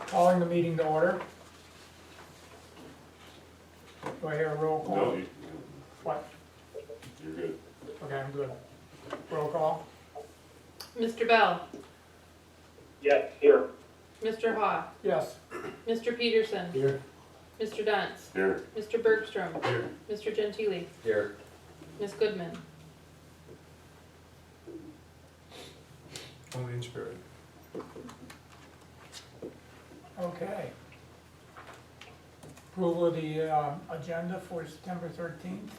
Calling the meeting to order. Do I hear a roll call? No, What? you're good. Okay, I'm good. Roll call? Mr. Bell, Yes, here. Mr. Haw, Yes. Mr. Peterson, Here. Mr. Dents, Here. Mr. Bergstrom, Here. Mr. Gentili, Here. Ms. Goodman. Only in spirit. Okay. Approval of the agenda for September 13th.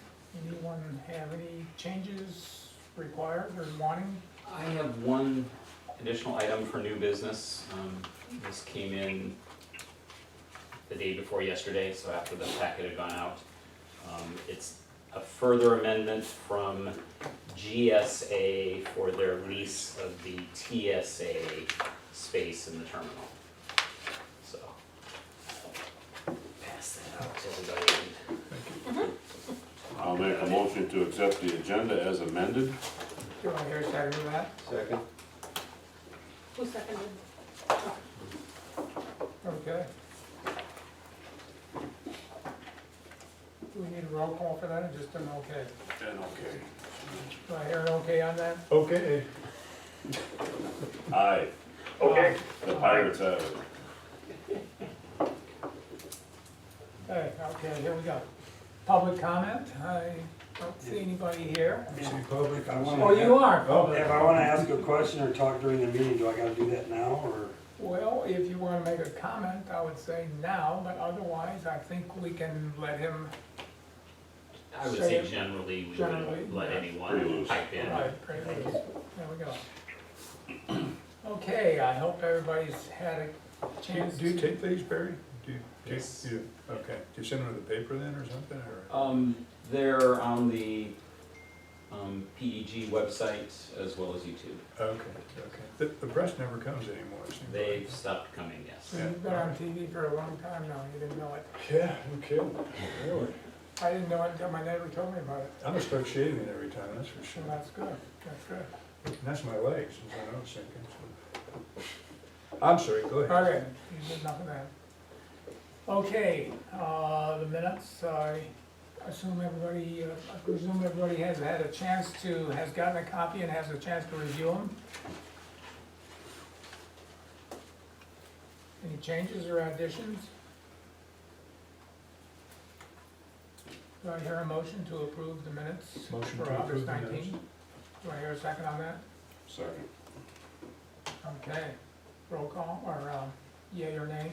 Anyone have any changes required or wanting? I have one additional item for new business. This came in the day before yesterday, so after the packet had gone out. It's a further amendment from GSA for their lease of the TSA space in the terminal. So, pass that out to everybody. I'll make a motion to accept the agenda as amended. Do I hear a second to that? Second. Who seconded? Okay. Do we need a roll call for that or just an okay? And okay. Do I hear an okay on that? Okay. Aye. Okay. The Pirates have it. Okay, here we go. Public comment? I don't see anybody here. See public. If I Oh, wanna, you are public. if I wanna ask a question or talk during the meeting, do I gotta do that now, or? Well, if you want to make a comment, I would say now, but otherwise, I think we can let him. I would Say say it. generally, we Generally, wouldn't let yeah. Pretty anyone loose. pipe in. Right, great. There we go. Okay, I hope everybody's had a chance. Do you take these, Barry? Yes. Okay, do you send them to the paper then or something, or? They're on the PEG website as well as YouTube. Okay. The press never comes anymore, it seems like. They've stopped coming, yes. So you've been on TV for a long time now, you didn't know it. Yeah, no kidding, really. I didn't know it until my neighbor told me about it. I'm gonna start shaving it every time, that's for So sure. that's good, that's good. And that's my legs, as I know, sinking, so. I'm sorry, go ahead. Okay, you did enough of that. Okay, the minutes, I presume everybody has had a chance to, has gotten a copy and has a chance to review them. Any changes or additions? Do I hear a motion to approve the minutes Motion for to approve August the minutes. 19th? Do I hear a second on that? Second. Okay, roll call, or, yea or nay?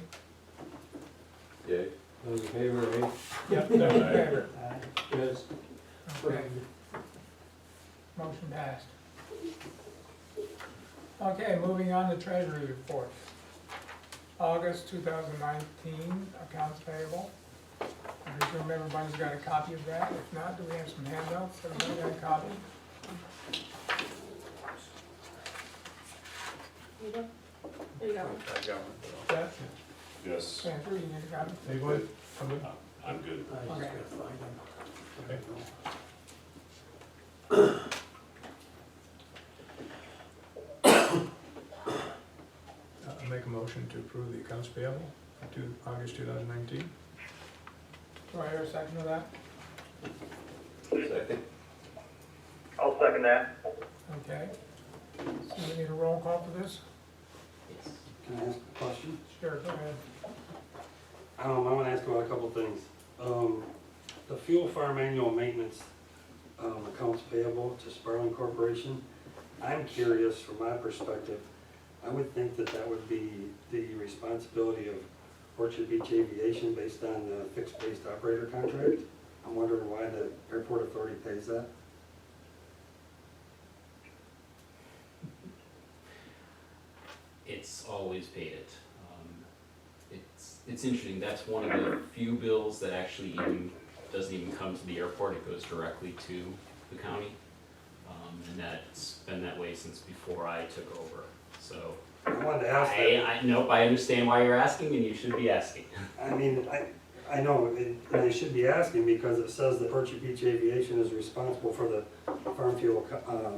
Yay. Those in favor, eh? Yep, those in favor. Yes. Okay. Motion passed. Okay, moving on to treasury report. August 2019 accounts payable. I presume everybody's got a copy of that. If not, do we have some handouts? Everybody got a copy? You go. There you go. I got one. Jeff, Yes, Andrew, you need a copy? Hey, go ahead. I'm good. I'm good. Okay. I make a motion to approve the accounts payable to August 2019. Do I hear a second to that? Second. I'll second that. Okay. So we need a roll call for this? Yes. Can I ask a question? Sure, go ahead. I wanna ask about a couple things. The fuel farm annual maintenance, accounts payable to Sparling Corporation, I'm curious from my perspective, I would think that that would be the responsibility of Orchard Beach Aviation based on the fixed-based operator contract. I'm wondering why the airport authority pays that. It's always paid it. It's interesting, that's one of the few bills that actually doesn't even come to the airport, it goes directly to the county. And that's been that way since before I took over, so. I wanted to ask that. Nope, I understand why you're asking and you should be asking. I mean, I know, and I should be asking because it says that Orchard Beach Aviation is responsible for the farm fuel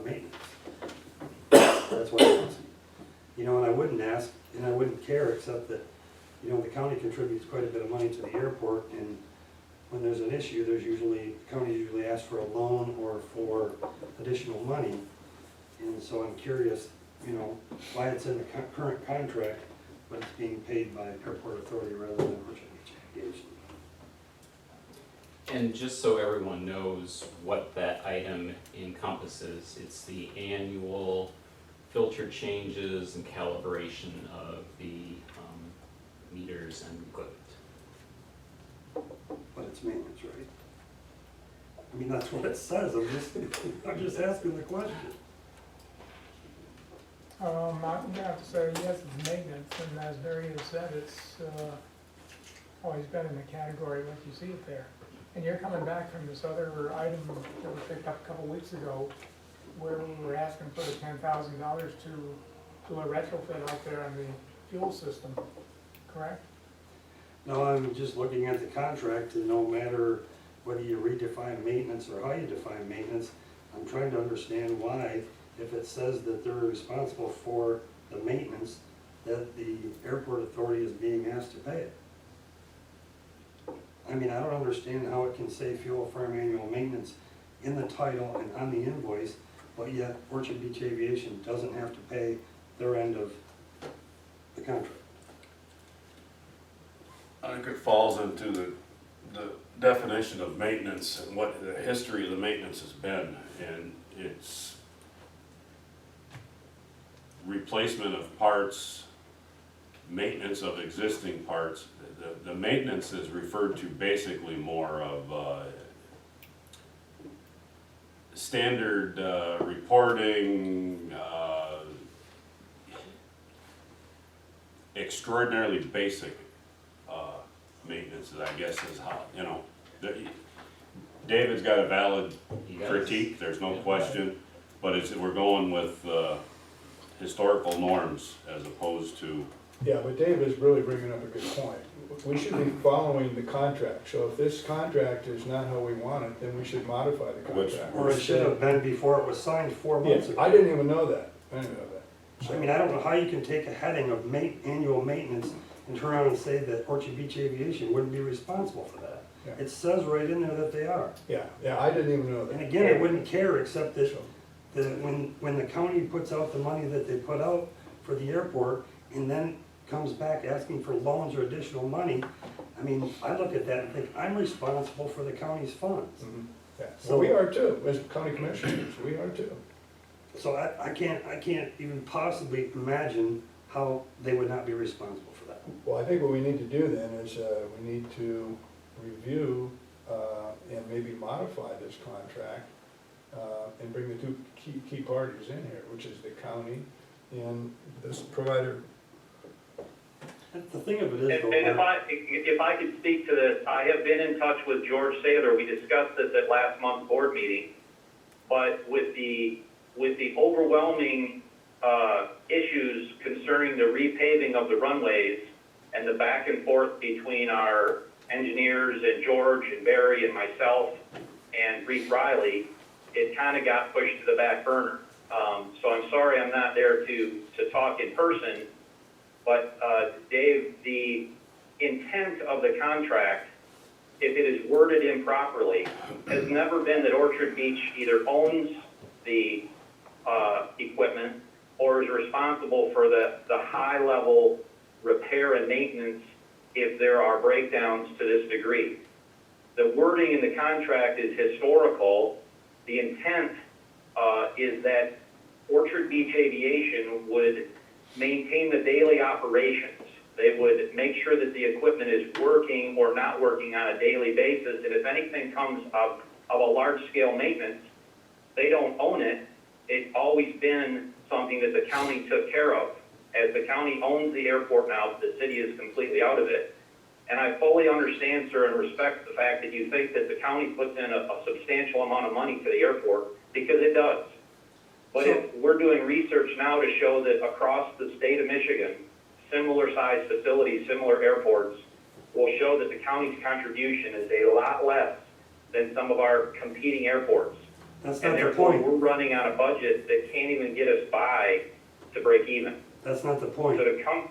maintenance. That's what I'm asking. You know, and I wouldn't ask, and I wouldn't care, except that you know, the county contributes quite a bit of money to the airport, and when there's an issue, the county usually asks for a loan or for additional money. And so I'm curious, you know, why it's in the current contract, but it's being paid by Airport Authority rather than Orchard Beach Aviation. And just so everyone knows what that item encompasses, it's the annual filter changes and calibration of the meters and equipment. But it's maintenance, right? I mean, that's what it says, I'm just asking the question. I'm gonna have to say, yes, it's maintenance, and as Barry has said, it's, always been in the category like you see it there. And you're coming back from this other item that we picked up a couple weeks ago, where we were asking for the $10,000 to do a retrofit out there on the fuel system, correct? No, I'm just looking at the contract, and no matter whether you redefine maintenance or how you define maintenance, I'm trying to understand why, if it says that they're responsible for the maintenance, that the airport authority is being asked to pay it. I mean, I don't understand how it can say fuel farm annual maintenance in the title and on the invoice, but yet Orchard Beach Aviation doesn't have to pay their end of the contract. I think it falls into the definition of maintenance and what the history of the maintenance has been, and it's replacement of parts, maintenance of existing parts. The maintenance is referred to basically more of standard reporting, extraordinarily basic maintenance, I guess is how, you know, David's got a valid You guys- critique, there's no Yeah. question, but we're going with historical norms as opposed to, Yeah, but Dave is really bringing up a good point. We should be following the contract, so if this contract is not how we want it, then we should modify the Which- contract. Or it should have been before it was signed 4 months Yes, ago. I didn't even know that, I didn't know that. I mean, I don't know how you can take a heading of annual maintenance and turn around and say that Orchard Beach Aviation wouldn't be responsible for that. Yeah. It says right in there that they are. Yeah, I didn't even know And that. again, I wouldn't care, except that, So, when the county puts out the money that they put out for the airport, and then comes back asking for loans or additional money, I mean, I look at that and think, I'm responsible for the county's funds. yeah, So- so we are too, as county commissioners, we are too. So I can't even possibly imagine how they would not be responsible for that. Well, I think what we need to do then is, we need to review, and maybe modify this contract, and bring the two key parties in here, which is the county and this provider. The thing of it is, And though, if I could speak to this, I have been in touch with George Sather. We discussed this at last month's board meeting. But with the overwhelming issues concerning the repaving of the runways and the back and forth between our engineers and George and Barry and myself and Reeve Riley, it kind of got pushed to the back burner. So I'm sorry I'm not there to talk in person. But Dave, the intent of the contract, if it is worded improperly, has never been that Orchard Beach either owns the equipment or is responsible for the high-level repair and maintenance if there are breakdowns to this degree. The wording in the contract is historical. The intent is that Orchard Beach Aviation would maintain the daily operations. They would make sure that the equipment is working or not working on a daily basis, and if anything comes of a large-scale maintenance, they don't own it. It's always been something that the county took care of. As the county owns the airport now, the city is completely out of it. And I fully understand, sir, and respect the fact that you think that the county puts in a substantial amount of money to the airport, because it does. But if we're doing research now to show that across the state of Michigan, similar sized facilities, similar airports, will show that the county's contribution is a lot less than some of our competing airports. that's And not the therefore, point. we're running on a budget that can't even get us by to break even. That's not the point. So to come,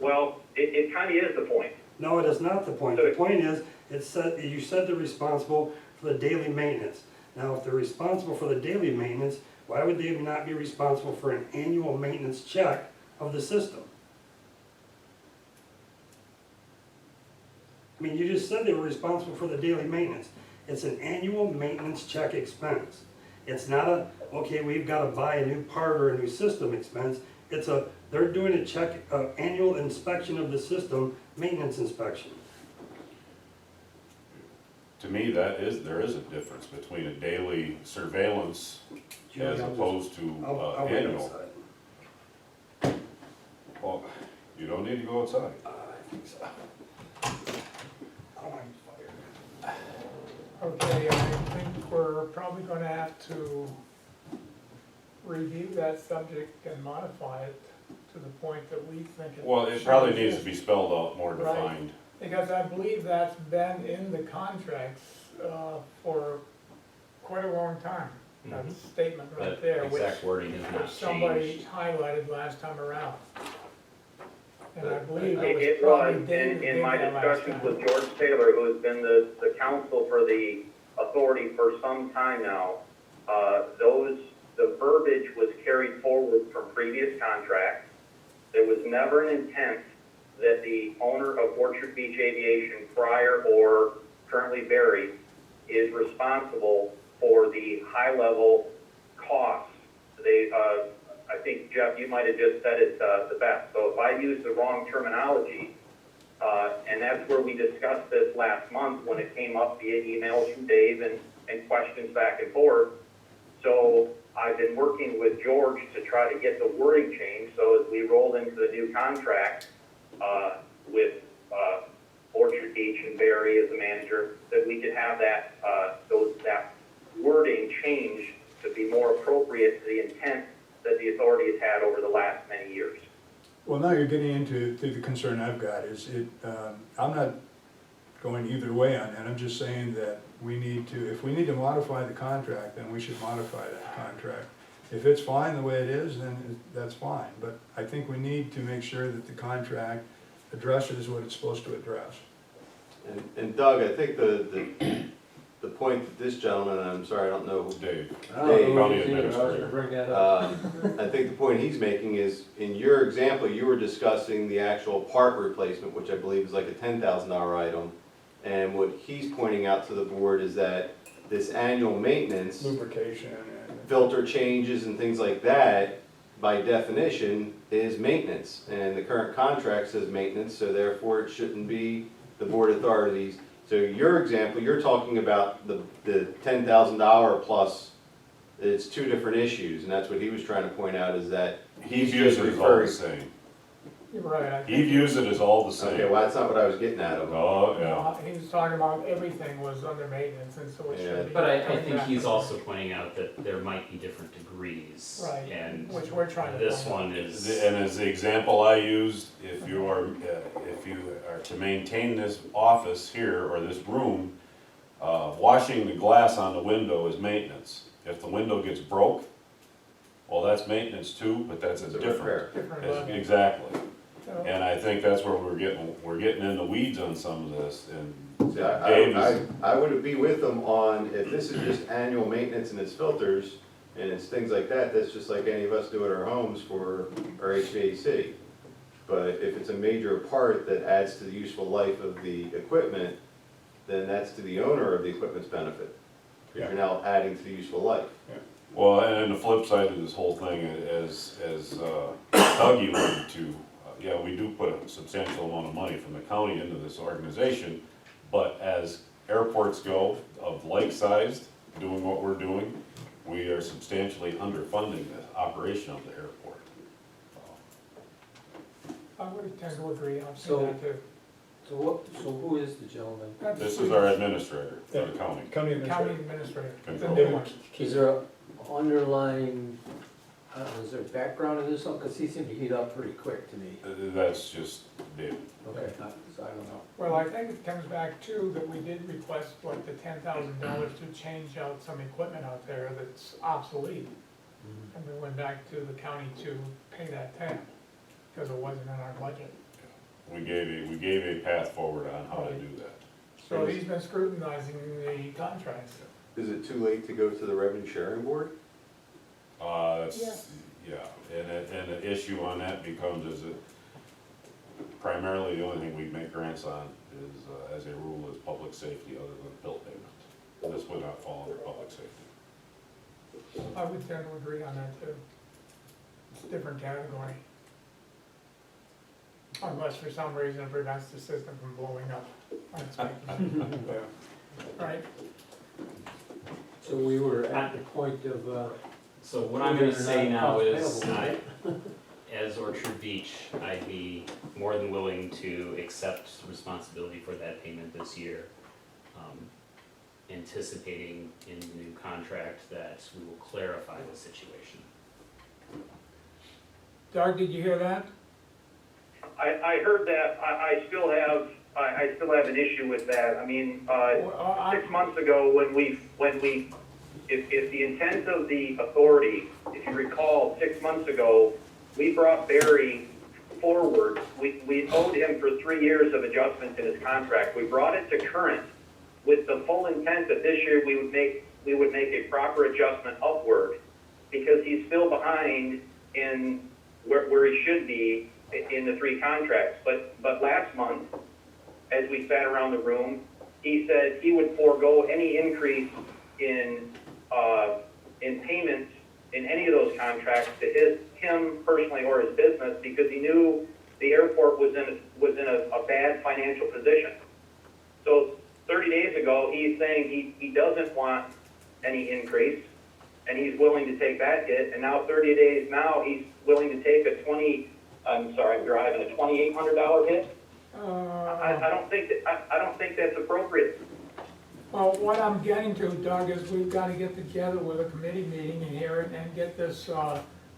well, It kind of is the point. No, it is not the point. The point is, it said, you said they're responsible for the daily maintenance. Now, if they're responsible for the daily maintenance, why would they not be responsible for an annual maintenance check of the system? I mean, you just said they were responsible for the daily maintenance. It's an annual maintenance check expense. It's not a, okay, we've gotta buy a new part or a new system expense. It's a, they're doing a check, annual inspection of the system, maintenance inspection. To me, there is a difference between a daily surveillance as opposed to I'll wait annual. outside. Well, you don't need to go outside. I think so. Oh, I'm fired. Okay, I think we're probably gonna have to review that subject and modify it to the point that we think it. Well, it should probably needs to exist. be spelled out more Right. defined. Because I believe that's been in the contracts, for quite a long time. That Mhm. statement right That there, which exact wording has not somebody changed. highlighted last time around. And I believe It it was probably was, David in did my that last discussions time. with George Taylor, who has been the counsel for the authority for some time now, the verbiage was carried forward from previous contracts. There was never an intent that the owner of Orchard Beach Aviation, prior or currently Barry, is responsible for the high-level costs. I think, Jeff, you might have just said it the best. So if I use the wrong terminology, and that's where we discussed this last month when it came up via emails from Dave and questions back and forth. So I've been working with George to try to get the wording changed, so as we roll into the new contract, with, Orchard Beach and Barry as the manager, that we could have that, that wording changed to be more appropriate to the intent that the authority has had over the last many years. Well, now you're getting into the concern I've got, is I'm not going either way on that, I'm just saying that if we need to modify the contract, then we should modify that contract. If it's fine the way it is, then that's fine, but I think we need to make sure that the contract addresses what it's supposed to address. And Doug, I think the point that this gentleman, and I'm sorry, I don't know who, Dave, Dave, county administrator. I think the point he's making is, in your example, you were discussing the actual part replacement, which I believe is like a $10,000 item. And what he's pointing out to the board is that this annual maintenance, Lubrication and. filter changes and things like that, by definition, is maintenance. And the current contract says maintenance, so therefore it shouldn't be the board authorities. So your example, you're talking about the $10,000 plus, it's two different issues, and that's what he was trying to point out, is that He he's views just it as all the referring. same. You're right. I He think- views it as all the same. Okay, well, that's not what I was getting at. Oh, yeah. No, he was talking about everything was under maintenance, and so it Yeah. should be. But I coming think back he's to- also pointing out that there might be different degrees. Right, And which we're trying to. this find out. one is, And as the example I used, if you are to maintain this office here or this room, washing the glass on the window is maintenance. If the window gets broke, well, that's maintenance too, but that's a It's a different. repair. Different That's- level. Exactly. So- And I think that's where we're getting in the weeds on some of this, and See, Dave is, I would be with them on, if this is just annual maintenance and it's filters, and it's things like that, that's just like any of us do at our homes for our HVAC. But if it's a major part that adds to the useful life of the equipment, then that's to the owner of the equipment's benefit. Because you're now adding to the useful life. well, and the flip side of this whole thing, as Doug alluded to, yeah, we do put a substantial amount of money from the county into this organization, but as airports go, of like-sized, doing what we're doing, we are substantially underfunding the operation of the airport. I would tend to agree, I've seen So- that too. So who is the gentleman? That's This the is our administrator for the county. County County administrator. administrator, the new one. Is there a underlying, is there a background to this one? Because he seemed to heat up pretty quick to me. That's just Dave. Okay, so I don't know. Well, I think it comes back too, that we did request like the $10,000 to change out some equipment out there that's obsolete. And we went back to the county to pay that tab, because it wasn't in our budget. We gave a path forward on how to do that. So he's been scrutinizing the contracts. Is it too late to go to the revenue sharing board? That's, yeah, and the issue on that becomes is that primarily the only thing we make grants on is, as a rule, is public safety other than bill payment. And this would not fall under public safety. I would tend to agree on that too. It's a different category. Unless for some reason it prevents the system from blowing up unexpectedly, Yeah. right? So we were at the point of, So what I'm gonna say now is, Accounts as Orchard Beach, I'd be more than willing to accept responsibility for that payment this year. Anticipating in the new contract that we will clarify the situation. Doug, did you hear that? I heard that, I still have an issue with that. I mean, Well, 6 months ago, if the intent of the authority, if you recall, 6 months ago, we brought Barry forward. We owed him for 3 years of adjustments in his contract. We brought it to current with the full intent that this year we would make a proper adjustment upward, because he's still behind in where he should be in the 3 contracts. But last month, as we sat around the room, he said he would forego any increase in payments in any of those contracts to him personally or his business, because he knew the airport was in a bad financial position. So 30 days ago, he's saying he doesn't want any increase, and he's willing to take that hit, and now 30 days now, he's willing to take a $2,800 hit? I don't think that's appropriate. Well, what I'm getting to, Doug, is we've got to get together with a committee meeting in here and get this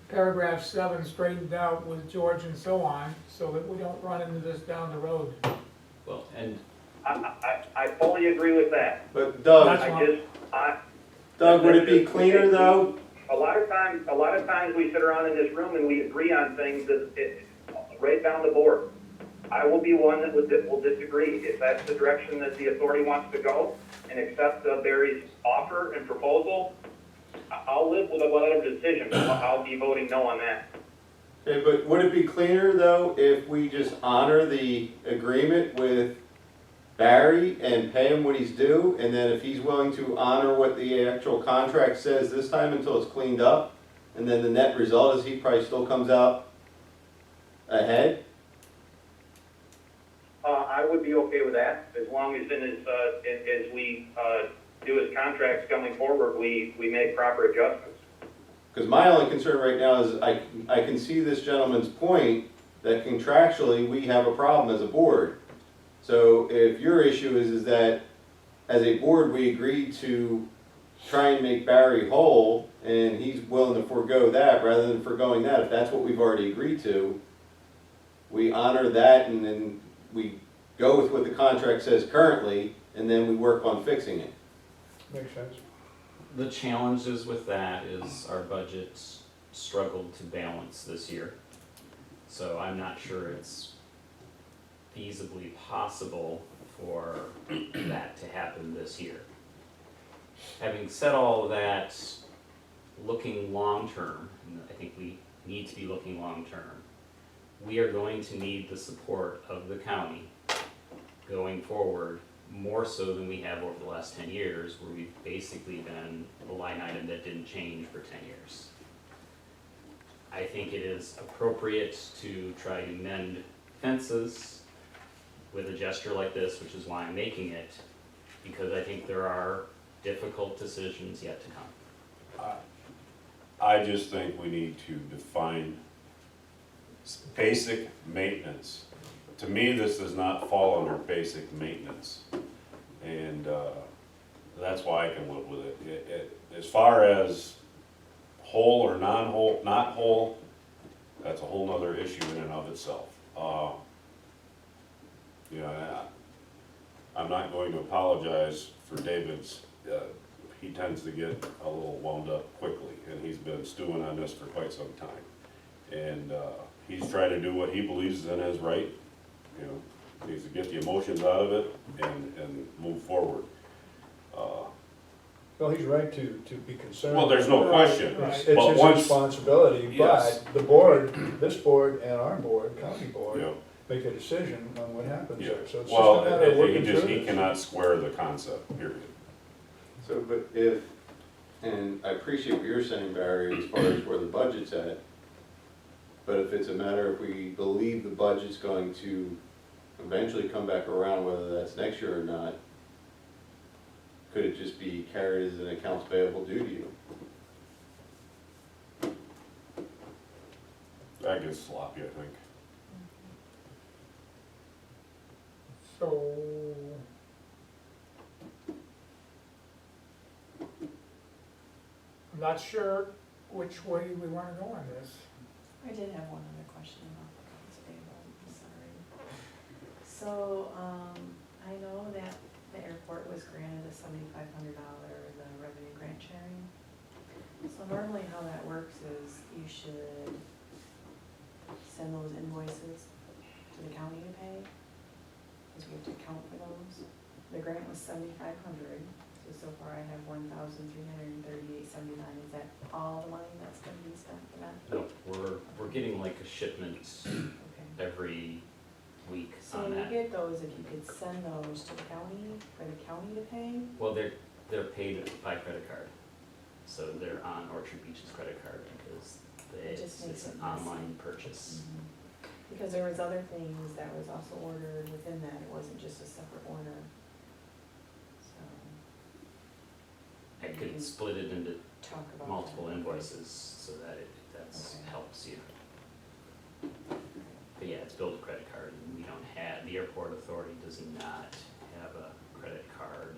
paragraph 7 straightened out with George and so on, so that we don't run into this down the road. Well, and I fully agree with that. But Doug, That's Doug, would it be cleaner though? A lot of times we sit around in this room and we agree on things right down the board. I will be one that will disagree. If that's the direction that the authority wants to go and accept Barry's offer and proposal, I'll live with whatever decision. I'll be voting no on that. Okay, but would it be cleaner though if we just honor the agreement with Barry and pay him what he's due, and then if he's willing to honor what the actual contract says this time until it's cleaned up, and then the net result is he probably still comes out ahead? I would be okay with that, as long as as we do his contracts coming forward, we make proper adjustments. Because my only concern right now is I can see this gentleman's point that contractually we have a problem as a board. So if your issue is that as a board we agreed to try and make Barry whole and he's willing to forego that rather than foregoing that, if that's what we've already agreed to, we honor that and then we go with what the contract says currently and then we work on fixing it. Makes sense. the challenges with that is our budget struggled to balance this year. So I'm not sure it's feasibly possible for that to happen this year. Having said all of that, looking long-term, and I think we need to be looking long-term, we are going to need the support of the county going forward, more so than we have over the last 10 years, where we've basically been a line item that didn't change for 10 years. I think it is appropriate to try to mend fences with a gesture like this, which is why I'm making it, because I think there are difficult decisions yet to come. I just think we need to define basic maintenance. To me, this does not fall under basic maintenance. And that's why I can live with it. As far as whole or non-whole, not whole, that's a whole nother issue in and of itself. You know, I'm not going to apologize for David's, he tends to get a little wound up quickly, and he's been stewing on this for quite some time. And he's trying to do what he believes in is right, you know, needs to get the emotions out of it and move forward. Well, he's right to be concerned. Well, there's no question, Right. It's but his once, responsibility, Yes. but the board, this board and our board, county you board, know, make a decision on what happens yeah, there. So it's just well, a matter of working through he this. cannot square the concept, period. So, but if, and I appreciate what you're saying, Barry, as far as where the budget's at, but if it's a matter if we believe the budget's going to eventually come back around, whether that's next year or not, could it just be carried as an accounts payable due to you? That gets sloppy, I think. So, I'm not sure which way we wanna go on this. I did have one other question about the accounts payable, I'm sorry. So, I know that the airport was granted a $7,500, the revenue grant sharing. So normally how that works is you should send those invoices to the county to pay, because we have to account for those. The grant was $7,500, so far I have $1,338.79. Is that all the money that's gonna be spent for that? No, we're getting like a shipment Okay. every week So on when you that. get those, if you could send those to the county, for the county to pay? Well, they're paid by credit card, so they're on Orchard Beach's credit card because It just makes it's an it messy. online purchase. Because there was other things that was also ordered within that, it wasn't just a separate order. So, I could split it into talk about multiple that. invoices so that that's Okay. helps you. But yeah, it's billed a credit card, and we don't have, the airport authority does not have a credit card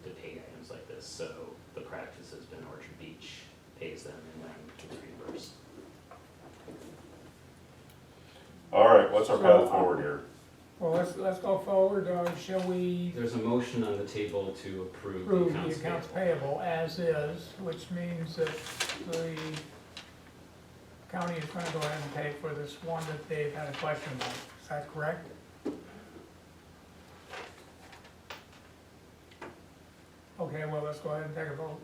to pay items like this, so the practice has been Orchard Beach pays them and then gets reimbursed. All right, what's our So, path forward here? Well, let's go forward, shall we There's a motion on the table to approve the approve the accounts accounts payable. payable as is, which means that the county is gonna go ahead and pay for this one that they've had a question on, is that correct? Okay, well, let's go ahead and take a vote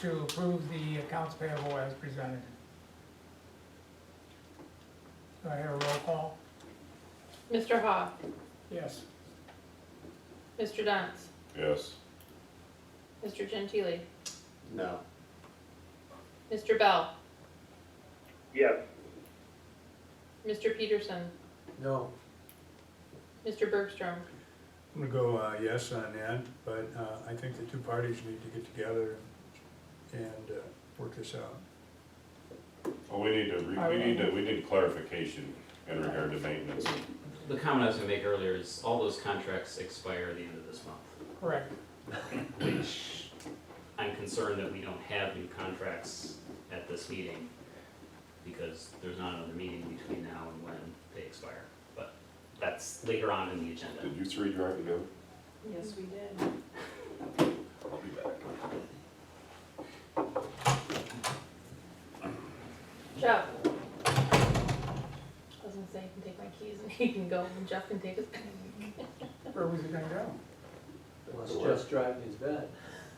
to approve the accounts payable as presented. Do I hear a roll call? Mr. Hawk, Yes. Mr. Dents, Yes, Mr. Gentili, No. Mr. Bell, Yes. Mr. Peterson, No, Mr. Bergstrom. I'm gonna go, yes on that, but, I think the two parties need to get together and, work this out. well, we need clarification in regard to maintenance. The comment I was gonna make earlier is all those contracts expire at the end of this month, Correct. which I'm concerned that we don't have new contracts at this meeting because there's not another meeting between now and when they expire. But that's later on in the agenda. Did you three drive together? Yes, we did. I'll be back. Jeff. I was gonna say, you can take my keys and he can go, and Jeff can take his pen. Where was it gonna go? unless Jeff's driving his bed.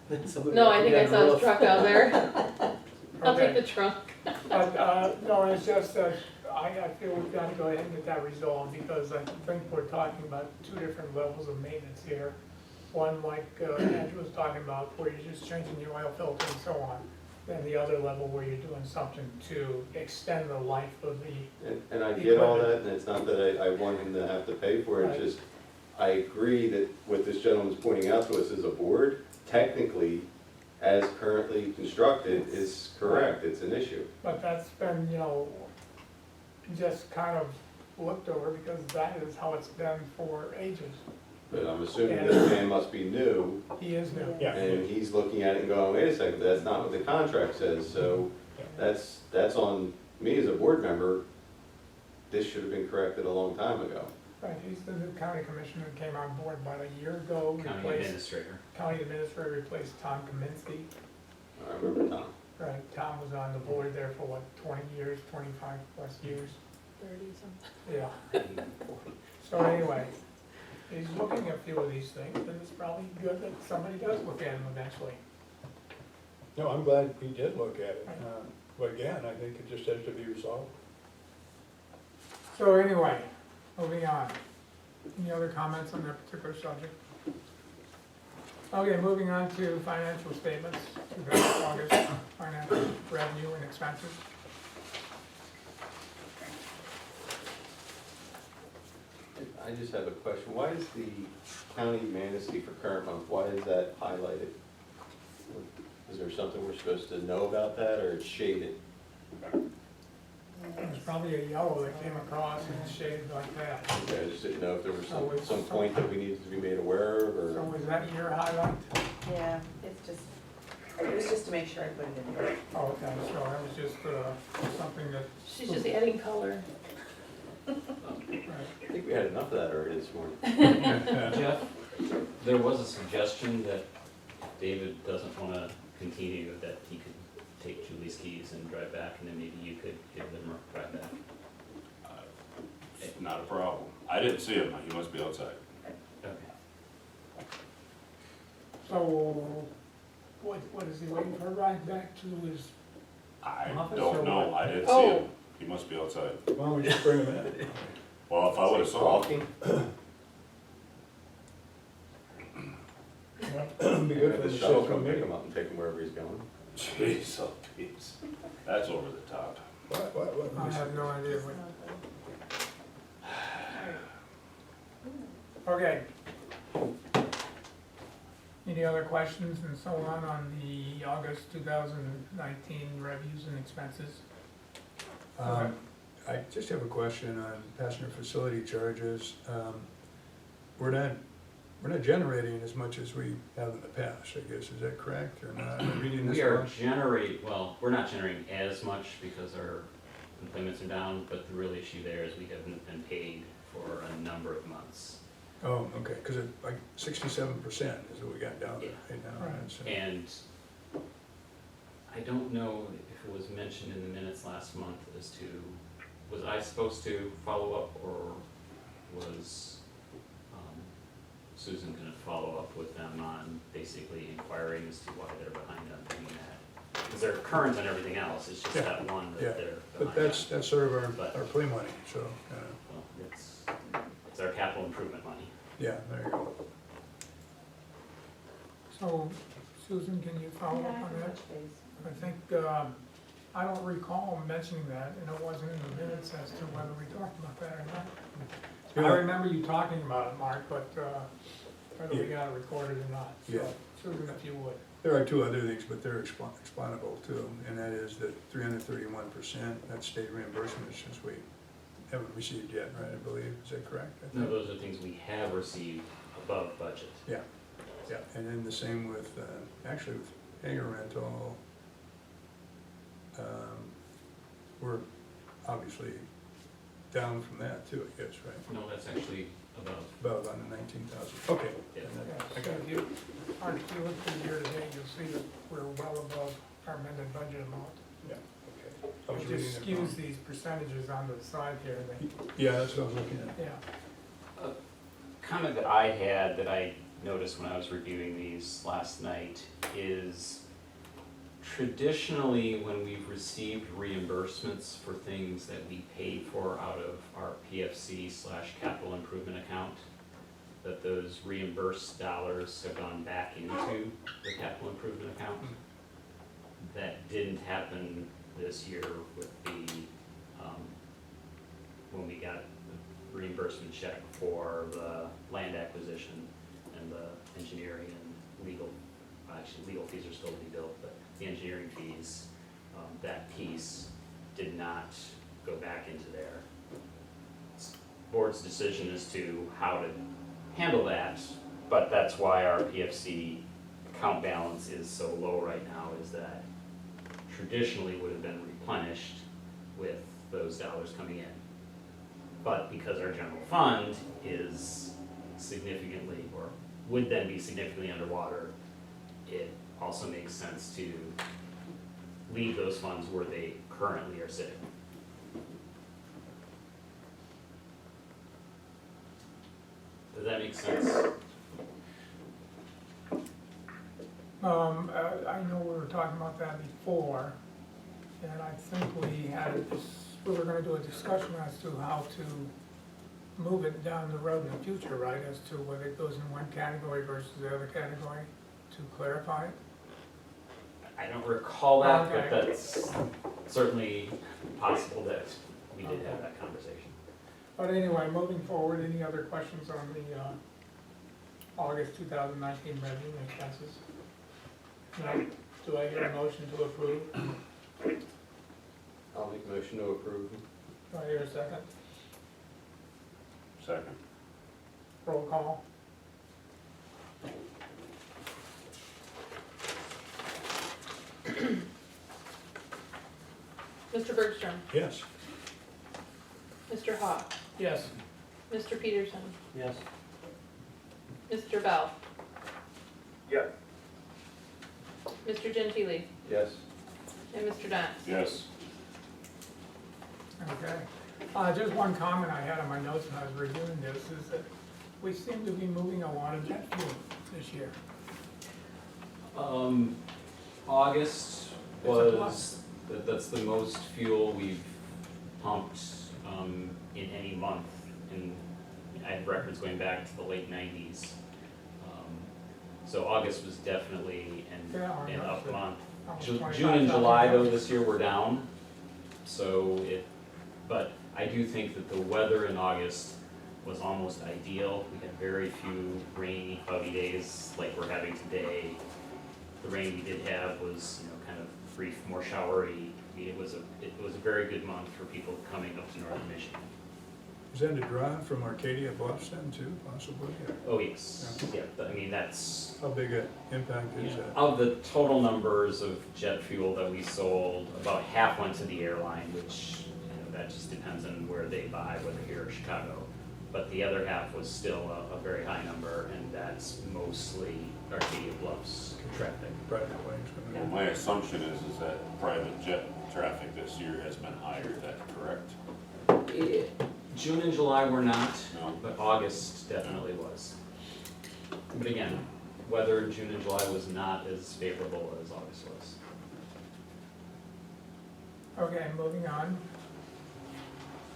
Then somebody No, has I to think get I on saw the his roof. truck out there. I'll take Okay. the trunk. No, it's just that I feel we've gotta go ahead and get that resolved, because I think we're talking about two different levels of maintenance here. One, like Andrew was talking about, where you're just changing the oil filter and so on. Then the other level where you're doing something to extend the life of the, And I get all that, and it's not that I want him to have to pay for it, Right. it's just, I agree that what this gentleman's pointing out to us as a board, technically, as currently constructed, is correct, it's an issue. but that's been, just kind of looked over, because that is how it's been for ages. But I'm assuming this man must be new, He is new. Yeah. and he's looking at it and going, wait a second, that's not what the contract says, so that's on me as a board member. This should have been corrected a long time ago. Right, he's the new county commissioner who came on board about a year ago, County replaced, administrator. county administrator replaced Tom Kaminsky. I remember Tom. Right, Tom was on the board there for what, 20 years, 25 plus years. 30 something. Yeah. So anyway, he's looking at a few of these things, and it's probably good that somebody does look at them eventually. No, I'm glad he did look at it. But again, I think it just has to be resolved. So anyway, moving on. Any other comments on that particular subject? Okay, moving on to financial statements, August financial revenue and expenses. I just have a question. Why is the county Manistee for current month, why is that highlighted? Is there something we're supposed to know about that, or it's shaded? It was probably a yellow that came across and shaded like that. Okay, I just didn't know if there was Oh, it's some point that we needed to be made aware of, So or? was that your highlight? Yeah, it's just, it was just to make sure I put it in there. Oh, okay, so that was just something that, She's just adding color. right. I think we had enough of that already this morning. Jeff, there was a suggestion that David doesn't wanna continue, that he could take Julie's keys and drive back, and then maybe you could give them a drive back. Not a problem. I didn't see him, he must be outside. Okay. So, what is he waiting for a ride back to his, I Office or don't know, what? I didn't see Oh. him, he must be outside. Why don't we just bring him in? Well, if I would've saw him, Walking? Be good for The the shuttle shuttle come pick meeting. him up and take him wherever he's going. jeez, oh, jeez, that's over the top. What? I have no idea It's what. not Okay. Any other questions and so on the August 2019 revenues and expenses? I just have a question on passenger facility charges. We're not generating as much as we have in the past, I guess, is that correct, or not? Am I reading this We are wrong? well, we're not generating as much because our employments are down, but the real issue there is we haven't been paid for a number of months. Oh, okay, because it, like 67% is what we got down Yeah. right now. Right. That's, And I don't know if it was mentioned in the minutes last month as to, was I supposed to follow up, or was Susan gonna follow up with them on basically inquiring as to why they're behind on doing that? Because they're current on everything else, it's just Yeah, that one yeah. that they're But behind that's on. sort of But- our play money, so, Well, it's our capital improvement money. yeah, there you go. So, Susan, can you follow Yeah, up I on can that? touch base. I think, I don't recall mentioning that, and it wasn't in the minutes as to whether we talked about that or not. I Yeah. remember you talking about it, Mark, but whether we got it recorded or not. Yeah. So, Susan, if you would. There are two other things, but they're explainable too, and that is that 331%, that's state reimbursement, since we haven't received yet, right, I believe, is that correct? I No, think? those are things we have received above budget. Yeah, yeah, and then the same with, actually with hangar rental, we're obviously down from that too, I guess, right? No, that's actually above. About on the 19,000, okay. Yeah. And Yeah, then- I so got if it. you, Mark, if you look through year to date, you'll see that we're well above our amended budget amount. Yeah, okay. I was It reading just it skews wrong. these percentages on the side here, Yeah, that's what I was looking at. yeah. Comment that I had that I noticed when I was reviewing these last night is traditionally when we've received reimbursements for things that we paid for out of our PFC/capital improvement account, that those reimbursed dollars have gone back into the capital improvement account. That didn't happen this year with the, when we got the reimbursement check for the land acquisition and the engineering and legal, actually, legal fees are still to be billed, but the engineering fees, that piece did not go back into there. Board's decision as to how to handle that, but that's why our PFC account balance is so low right now, is that traditionally would have been replenished with those dollars coming in. But because our general fund is significantly, or would then be significantly underwater, it also makes sense to leave those funds where they currently are sitting. Does that make sense? I know we were talking about that before, and I think we were gonna do a discussion as to how to move it down the road in the future, right? As to whether it goes in one category versus the other category, to clarify it. I don't recall that, but Okay. that's certainly possible that we did have that conversation. But anyway, moving forward, any other questions on the August 2019 revenue and expenses? No? Do I hear a motion to approve? I'll make a motion to approve. Do I hear a second? Second. Roll call. Mr. Bergstrom, Yes. Mr. Hawk, Yes. Mr. Peterson, Yes. Mr. Bell, Yes. Mr. Gentili, Yes. and Mr. Dance. Yes. Okay. Just one comment I had on my notes when I was reviewing this is that we seem to be moving a lot of jet fuel this year. August It's a was, plus. that's the most fuel we've pumped, in any month. And I have records going back to the late nineties. So August was definitely Yeah, an up that's month. almost June 25,000 and July though, gallons. this year were down. But I do think that the weather in August was almost ideal. We had very few rainy, cloudy days like we're having today. The rain we did have was, kind of brief, more showery. I mean, it was a very good month for people coming up to northern Michigan. Is that a draw from Arcadia Bluffs then too, possibly? Or Oh, yes, yeah, I mean, that's, how big an impact is that? of the total numbers of jet fuel that we sold, about half went to the airline, which, that just depends on where they buy, whether here or Chicago. But the other half was still a very high number, and that's mostly Arcadia Bluffs traffic. Private ways, Well, my assumption is that private jet traffic this year has been higher, is that correct? June and July were not, No. but August definitely was. But again, weather in June and July was not as favorable as August was. Okay, moving on.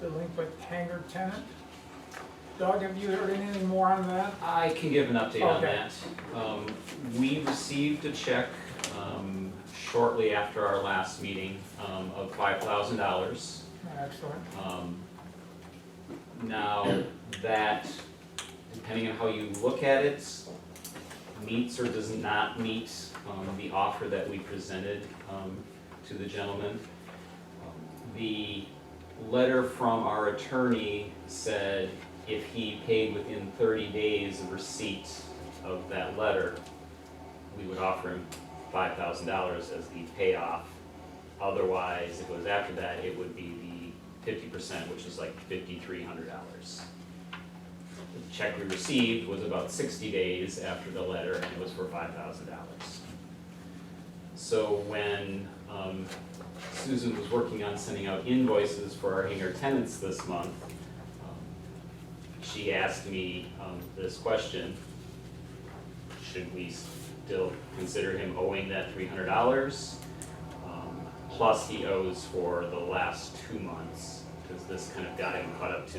Delinquent hangar tenant. Doug, have you heard anything more on that? I can give an update on Okay. that. We received a check, shortly after our last meeting, of $5,000. Excellent. Now, that, depending on how you look at it, meets or does not meet, the offer that we presented, to the gentleman. The letter from our attorney said if he paid within 30 days of receipt of that letter, we would offer him $5,000 as the payoff. Otherwise, if it was after that, it would be the 50%, which is like $5,300. The check we received was about 60 days after the letter, and it was for $5,000. So when Susan was working on sending out invoices for our hangar tenants this month, she asked me this question: should we still consider him owing that $300? Plus he owes for the last 2 months, because this kind of got him caught up to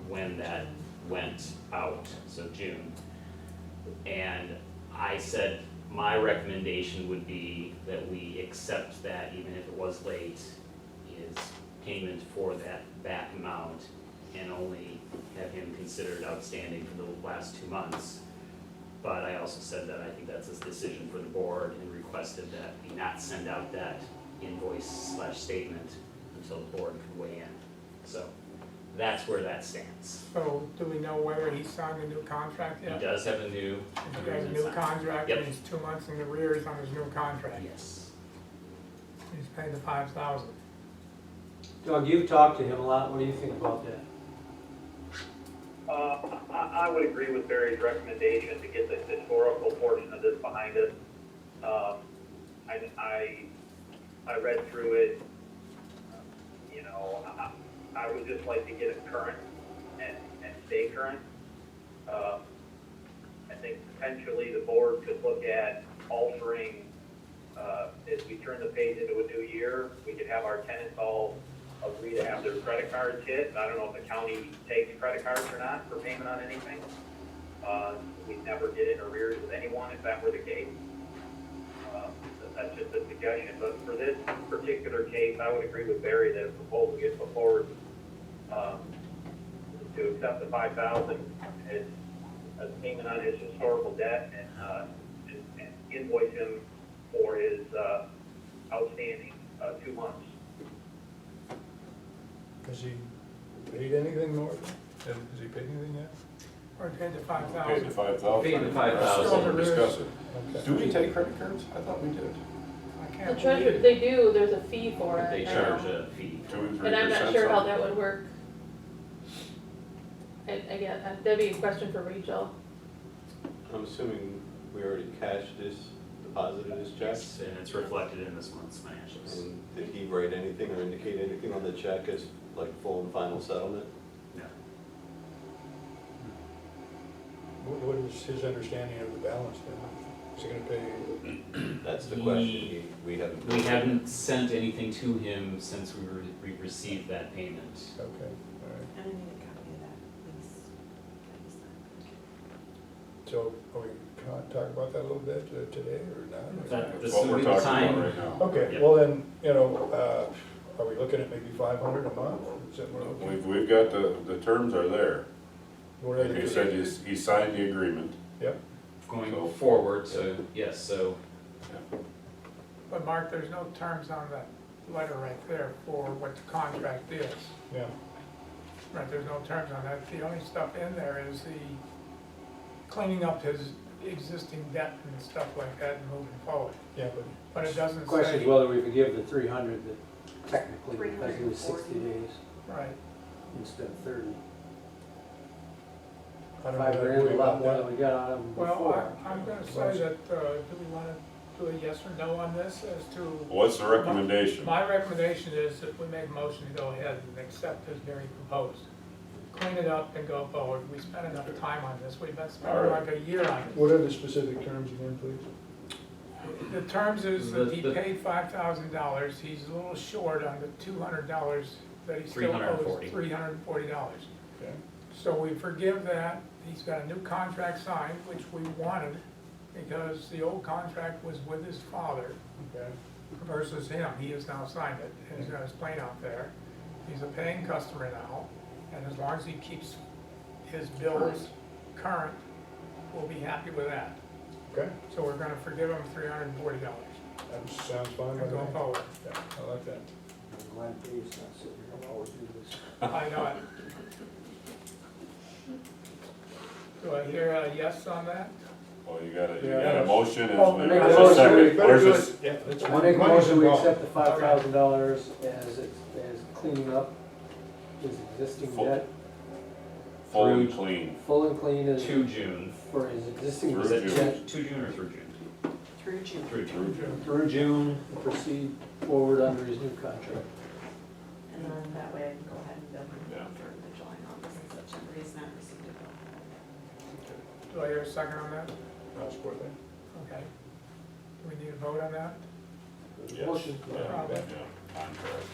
when that went out, so June. And I said my recommendation would be that we accept that, even if it was late, is payment for that back amount, and only have him considered outstanding for the last 2 months. But I also said that I think that's a decision for the board, and requested that we not send out that invoice/statement until the board can weigh in. So that's where that stands. So do we know whether he signed a new contract He yet? does have a new If he has a agreement new signed. contract, Yep. and he's 2 months in arrears on his new contract. Yes. He's paid the 5,000. Doug, you've talked to him a lot, what do you think about that? I would agree with Barry's recommendation to get the historical portion of this behind us. I read through it, I would just like to get it current and stay current. I think potentially the board could look at altering, as we turn the page into a new year, we could have our tenants all agree to have their credit cards hit. I don't know if the county takes credit cards or not for payment on anything. We never get in arrears with anyone if that were the case. That's just a suggestion, but for this particular case, I would agree with Barry that a proposal gets put forward to accept the $5,000 as payment on his historical debt and invoice him for his outstanding 2 months. Has he paid anything, Norton? Has he paid anything yet? Or paid the Paid the $5,000. $5,000. Paid the $5,000. Still to discuss it. Okay. Do we take credit cards? I thought we did. I The can't treasurer, believe it. they do, there's a fee for it. They I charge know. a fee. 2-3%. And I'm not sure how something. that would work. And again, that'd be a question for Rachel. I'm assuming we already cashed this, deposited this check? Yes, and it's reflected in this month's financials. And did he write anything or indicate anything on the check as like full and final settlement? No. What is his understanding of the balance then? Is he gonna pay? That's the He- question. We haven't. We haven't sent anything to him since we received that payment. Okay, all right. And I need a copy of that lease that you signed. So are we gonna talk about that a little bit today or not? That- That's This what would we're be the talking about time. right now. Okay, Yeah. well then, are we looking at maybe 500 a month? Is that what we're looking? We've got the terms are there. What are Like the- you said, he signed the agreement. Yep, Going So- forward, so, yes, so But Mark, there's no terms on that letter right there for what the contract is. yeah. Right, there's no terms on that. The only stuff in there is the cleaning up his existing debt and stuff like that and moving forward. Yeah, but But it doesn't The question is say, whether we forgive the 300 that technically, because it was 60 days right, instead of 30. I don't know. $5 grand, a lot more that. than we got out of them well, before. I'm gonna say that, do we wanna do a yes or no on this as to? What's the recommendation? My recommendation is that we make a motion to go ahead and accept as Barry proposed. Clean it up and go forward. We spent enough time on this. We've been spending All right. like a year on What are the specific terms again, please? it. The terms is that he The- paid $5,000. He's a little short on the $200 that he still owes, $340. $340. Okay, So we forgive that. He's got a new contract signed, which we wanted because the old contract was with his father okay, versus him. He has now signed it and he's got his plane out there. He's a paying customer now, and as long as he keeps his bills current, we'll be happy with that. okay. So we're gonna forgive him $340 That sounds fine by and go me. forward. Yeah, I like that. I'm glad Dave's not sitting here, I'll always do this. I know it. Do I hear a yes on that? Well, you got Yeah. a motion Oh, and make a there's a motion. second. Better Where's do this? it. Yeah, that's I fine. make a Money's motion, we involved. accept the $5,000 as cleaning up his existing Full. debt, Full and clean. full and clean as, to June. for his existing Through Was it debt to June or through June? Through June. Through June. through June, and proceed forward under his new contract. And then that way I can go ahead and bill Yeah. him for the July, August, and September. He's not received a bill. Do I hear a second on that? I'll support that. Okay. Do we need a vote on that? Yes. Motion. Yeah, No problem. yeah, contract.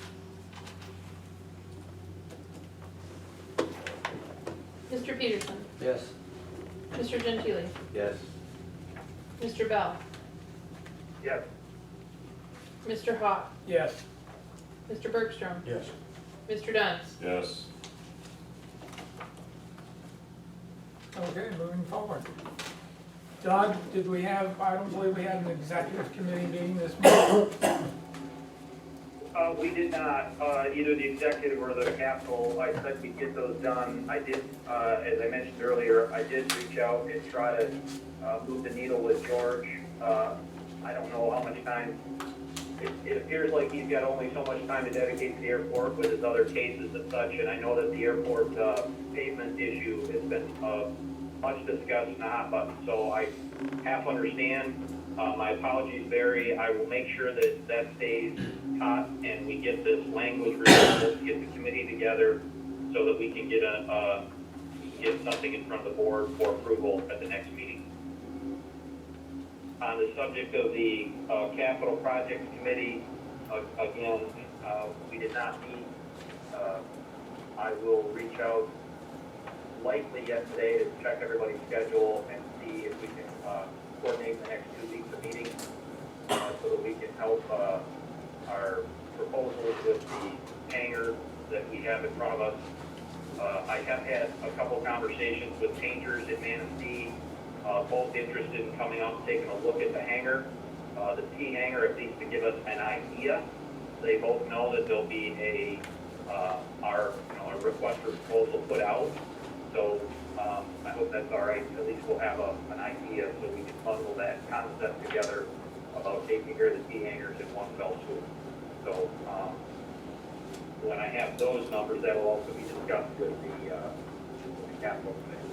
Mr. Peterson, Yes. Mr. Gentili, Yes. Mr. Bell, Yes. Mr. Hawk, Yes. Mr. Bergstrom, Yes. Mr. Dunn. Yes. Okay, moving forward. Doug, did we have, I don't believe we had an executive committee meeting this month. We did not, either the executive or the capital, I said we'd get those done. I did, as I mentioned earlier, I did reach out and try to move the needle with George. I don't know how much time, it appears like he's got only so much time to dedicate to the airport with his other cases and such, and I know that the airport pavement issue has been much discussed in the hot button, so I half understand. My apologies, Barry. I will make sure that that stays hot and we get this language resolved, get the committee together so that we can get get something in front of the board for approval at the next meeting. On the subject of the capital projects committee, again, we did not meet. I will reach out likely yet today to check everybody's schedule and see if we can coordinate the next 2 weeks of meetings so that we can help our proposals with the hangar that we have in front of us. I have had a couple conversations with painters in Manistee, both interested in coming out and taking a look at the hangar. The T hangar, at least to give us an idea. They both know that there'll be a request for proposal put out. So I hope that's all right. At least we'll have an idea so we can bundle that concept together about taking care of the T hangars in one fell swoop. So when I have those numbers, that will also be discussed with the capital committee.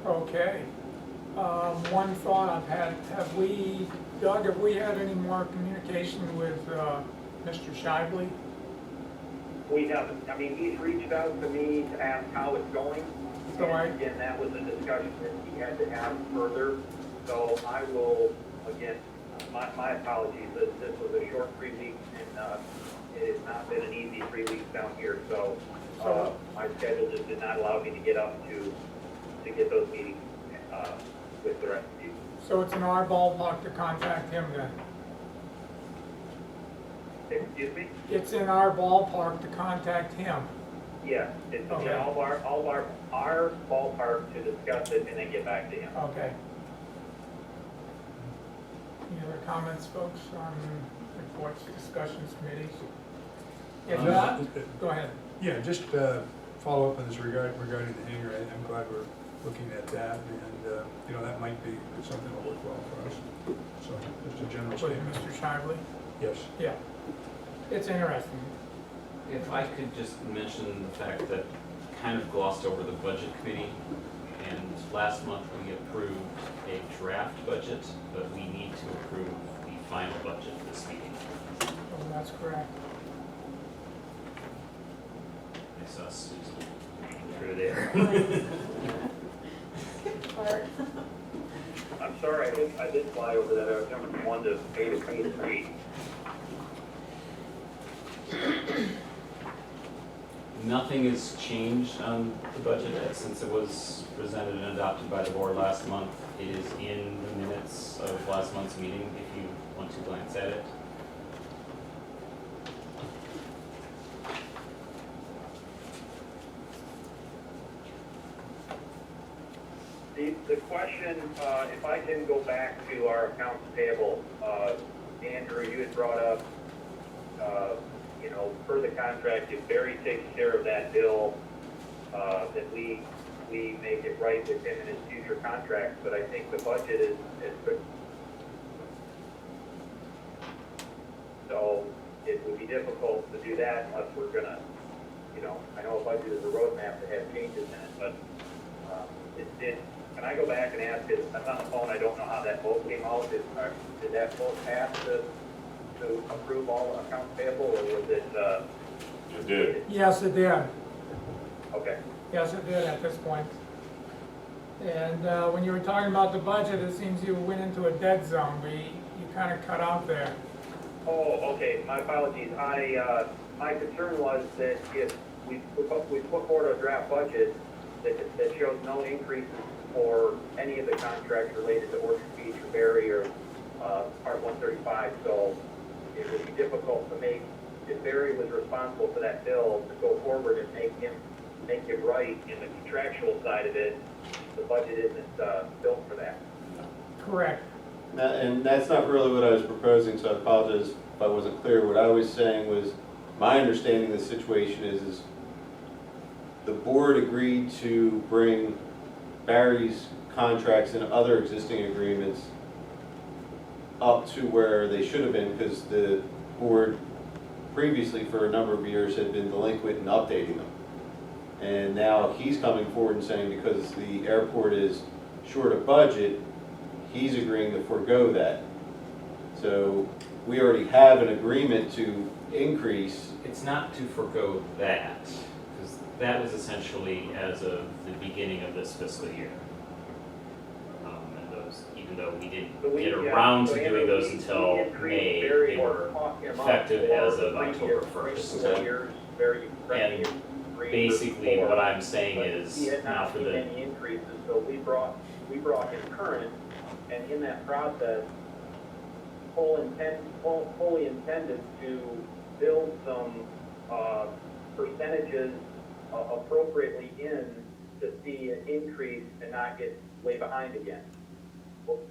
Okay. One thought I've had, Doug, have we had any more communication with Mr. Shively? We haven't. I mean, he's reached out to me to ask how it's going. So And again, that was a discussion that he had to have further. So I will, again, my apologies, this was a short 3 weeks and it has not been an easy 3 weeks down here. So my schedule just did not allow me to get up to get those meetings with the rest of you. So it's in our ballpark to contact him then? Excuse me? It's in our ballpark to contact him? Yes, it's Okay. in all our ballpark to discuss it and then get back to him. Okay. Any other comments, folks, on reports, discussions, committees? If not, go ahead. Yeah, just follow up on this regarding the hangar. I'm glad we're looking at that, and, you know, that might be something that'll work well for us. So, just a general With statement. Mr. Shively? Yes. Yeah. It's interesting. If I could just mention the fact that kind of glossed over the budget committee, and last month we approved a draft budget, but we need to approve the final budget this meeting. Oh, that's correct. I saw Susan through there. Art. I'm sorry, I did fly over that. I was jumping from 1 to 8 to 3. Nothing has changed on the budget since it was presented and adopted by the board last month. It is in the minutes of last month's meeting if you want to glance at it. The question, if I can go back to our accounts payable, Andrew, you had brought up, per the contract, if Barry takes care of that bill, then we make it right with him in his future contracts, but I think the budget is good. So it would be difficult to do that unless we're gonna, I know a budget is a roadmap that has changes in it, but can I go back and ask it? I'm on the phone, I don't know how that vote came out. Did that vote pass to approve all accounts payable, or was it, It did. Yes, it did. okay. Yes, it did at this point. And when you were talking about the budget, it seems you went into a dead zone. You kind of cut out there. Oh, okay, my apologies. My concern was that if we put forward a draft budget that shows no increases for any of the contracts related to Orchard Beach or Berry or Part 135, so it would be difficult to make, if Barry was responsible for that bill, to go forward and make it right in the contractual side of it. The budget isn't built for that. Correct. And that's not really what I was proposing, so I apologize if I wasn't clear. What I was saying was, my understanding of the situation is the board agreed to bring Barry's contracts and other existing agreements up to where they should have been, because the board previously for a number of years had been delinquent in updating them. And now he's coming forward and saying because the airport is short of budget, he's agreeing to forego that. So we already have an agreement to increase. It's not to forego that, because That was essentially as of the beginning of this fiscal year. And those, even though we didn't So we- get yeah, around so to Andrew, doing those we until increased May, very they were effective as of October 1st. Basically, what I'm saying is, now for the, Any increases, so we brought him current, and in that process, fully intended to build some, percentages appropriately in to see an increase and not get way behind again.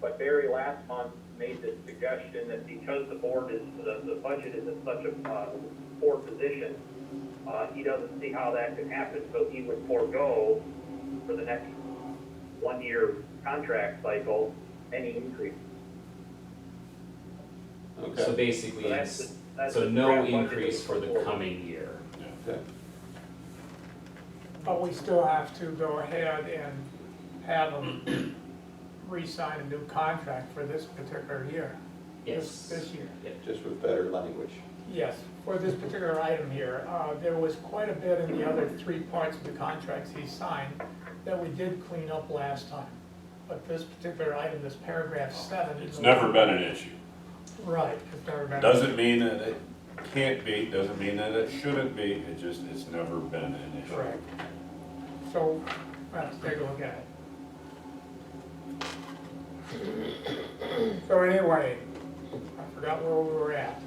But Barry last month made the suggestion that because the board is, the budget is in such a, poor position, he doesn't see how that could happen, so he would forego for the next 1-year contract cycle, any increase. so Okay, basically, So that's it's, the- that's so the no draft budget increase for the forward. coming year. okay. But we still have to go ahead and have them re-sign a new contract for this particular year. Yes. This year. Just with better language. Yes, for this particular item here, there was quite a bit in the other 3 parts of the contracts he signed that we did clean up last time. But this particular item, this paragraph 7. It's never been an issue. Right, it's never been. Doesn't mean that it can't be, doesn't mean that it shouldn't be, it's never been an issue. Correct. So, let's take a look at it. So anyway, I forgot where we were at.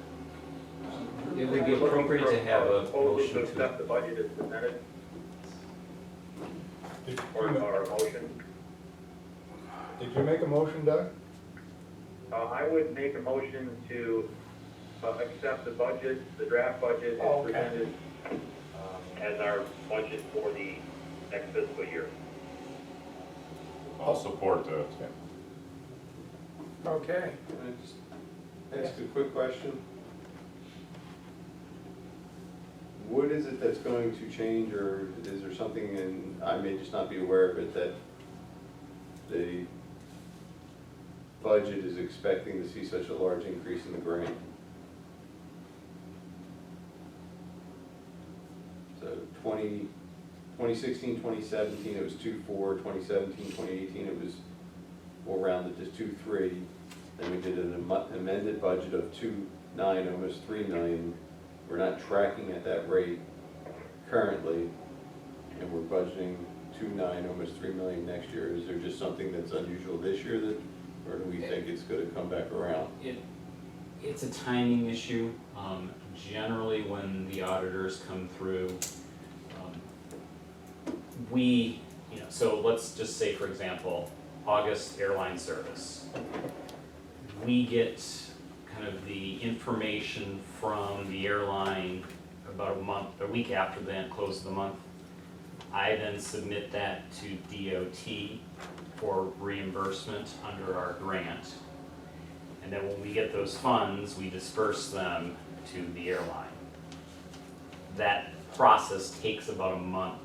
It would be appropriate to have a motion To to, accept the budget as presented, or a motion. Did you make a motion, Doug? I would make a motion to accept the budget, the draft budget as Okay. presented, as our budget for the next fiscal year. I'll support that. Okay, Can I just ask a quick question? What is it that's going to change, or is there something, and I may just not be aware of it, that the budget is expecting to see such a large increase in the grant? So 2016, 2017, it was 2.4, 2017, 2018, it was, we'll round it to 2.3. Then we did an amended budget of 2.9, almost 3 million. We're not tracking at that rate currently, and we're budgeting 2.9, almost 3 million next year. Is there just something that's unusual this year that, or do we think it's gonna come back around? it's a timing issue. Generally, when the auditors come through, we, so let's just say, for example, August airline service. We get kind of the information from the airline about a week after the close of the month. I then submit that to DOT for reimbursement under our grant. And then when we get those funds, we disperse them to the airline. That process takes about a month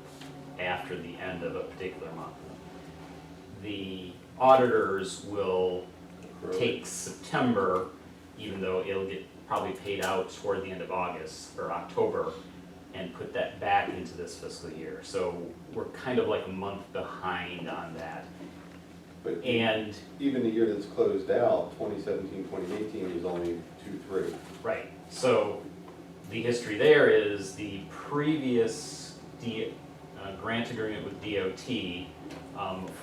after the end of a particular month. The auditors will take September, even though it'll get probably paid out toward the end of August or October, and put that back into this fiscal year. So we're kind of like a month behind on that. But And, even the year that's closed out, 2017, 2018, is only 2.3. right, so the history there is the previous grant agreement with DOT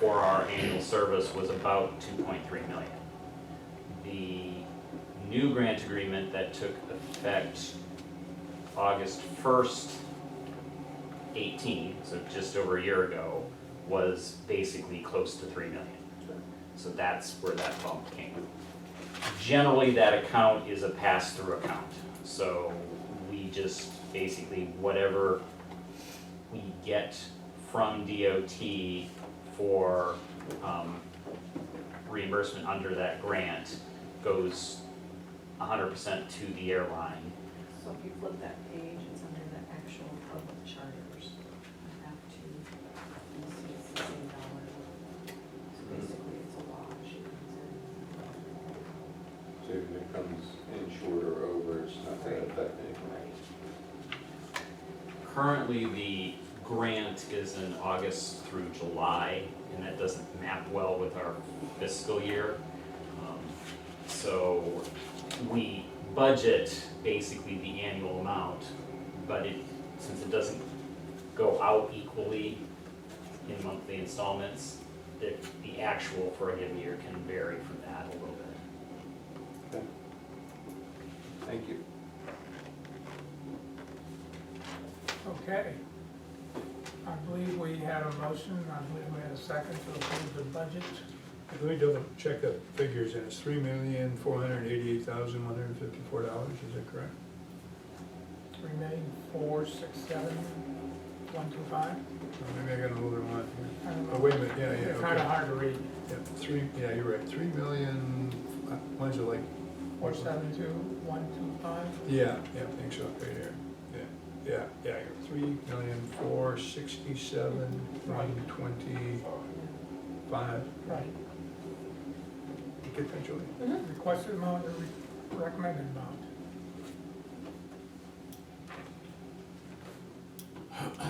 for our annual service was about 2.3 million. The new grant agreement that took effect August 1st, 18, so just over a year ago, was basically close to 3 million. So that's where that bump came. Generally, that account is a pass-through account, so we just basically, whatever we get from DOT for reimbursement under that grant goes 100% to the airline. So if you flip that page, it's under the actual public charters. You have to, you see it's the same dollar. So basically it's a wash. So if it comes in short or over, it's not gonna affect anything. Currently, grant is in August through July, and that doesn't map well with our fiscal year. So we budget basically the annual amount, but since it doesn't go out equally in monthly installments, the actual for a given year can vary from that a little bit. Thank you. Okay. I believe we had a motion, I believe we had a second to approve the budget. Let me double check the figures, and it's $3,488,154, is that correct? 3,467,125. Maybe I got a little bit wrong I don't here. know. Oh, wait a minute, yeah, They're okay. kinda hard to read. Yeah, you're right, 3 million, mine's like, 472,125. yeah, I think so, right here. Yeah, 3,467,125. Right. You get that, Julie? Requested amount or recommended amount.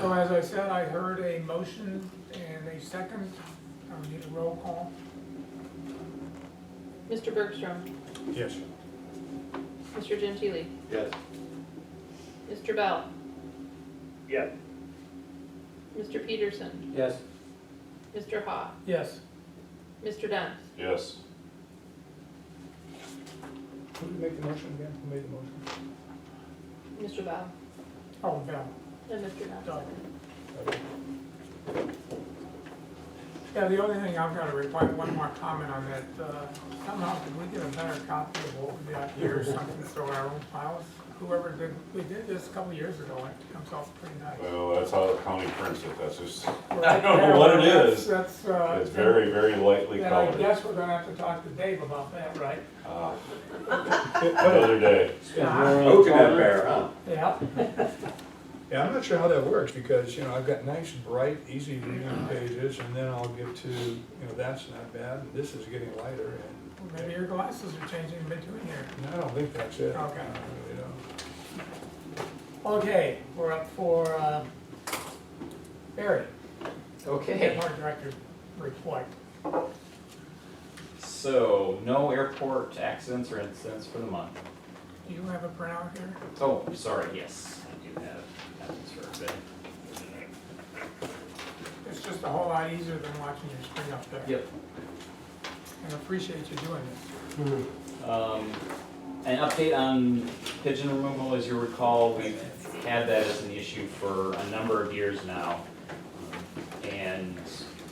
So as I said, I heard a motion and a second. I need a roll call. Mr. Bergstrom, Yes. Mr. Gentili, Yes. Mr. Bell, Yes. Mr. Peterson, Yes. Mr. Ha, Yes. Mr. Dent. Yes. Who did make the motion again? Who made the motion? Mr. Bell, Oh, Bill. and Mr. Dent. Done. Yeah, the only thing I've got to reply, one more comment on that, somehow did we get a better copy of what we got here or something, so our own files? Whoever did, we did this a couple years ago, it comes off pretty nice. Well, that's how the county prints it, that's just, Right, I don't know yeah, what it well, is. That's, it's very, very lightly then I colored. guess we're gonna have to talk to Dave about that, right? Another day. Poking that bear, huh? Yeah. Yeah, I'm not sure how that works, because, I've got nice, bright, easy reading pages, and then I'll get to, that's not bad, and this is getting lighter, and Maybe your glasses are changing in between here. I don't think that's it. Okay. I really don't. Okay, we're up for, Barry, Okay, Airport Director report. so no airport accidents or incidents for the month. Do you have a printout here? Oh, sorry, yes, I do have this for a bit. It's just a whole lot easier than watching your screen up there. Yep. And I appreciate you doing this. An update on pigeon removal, as you recall, we've had that as an issue for a number of years now. And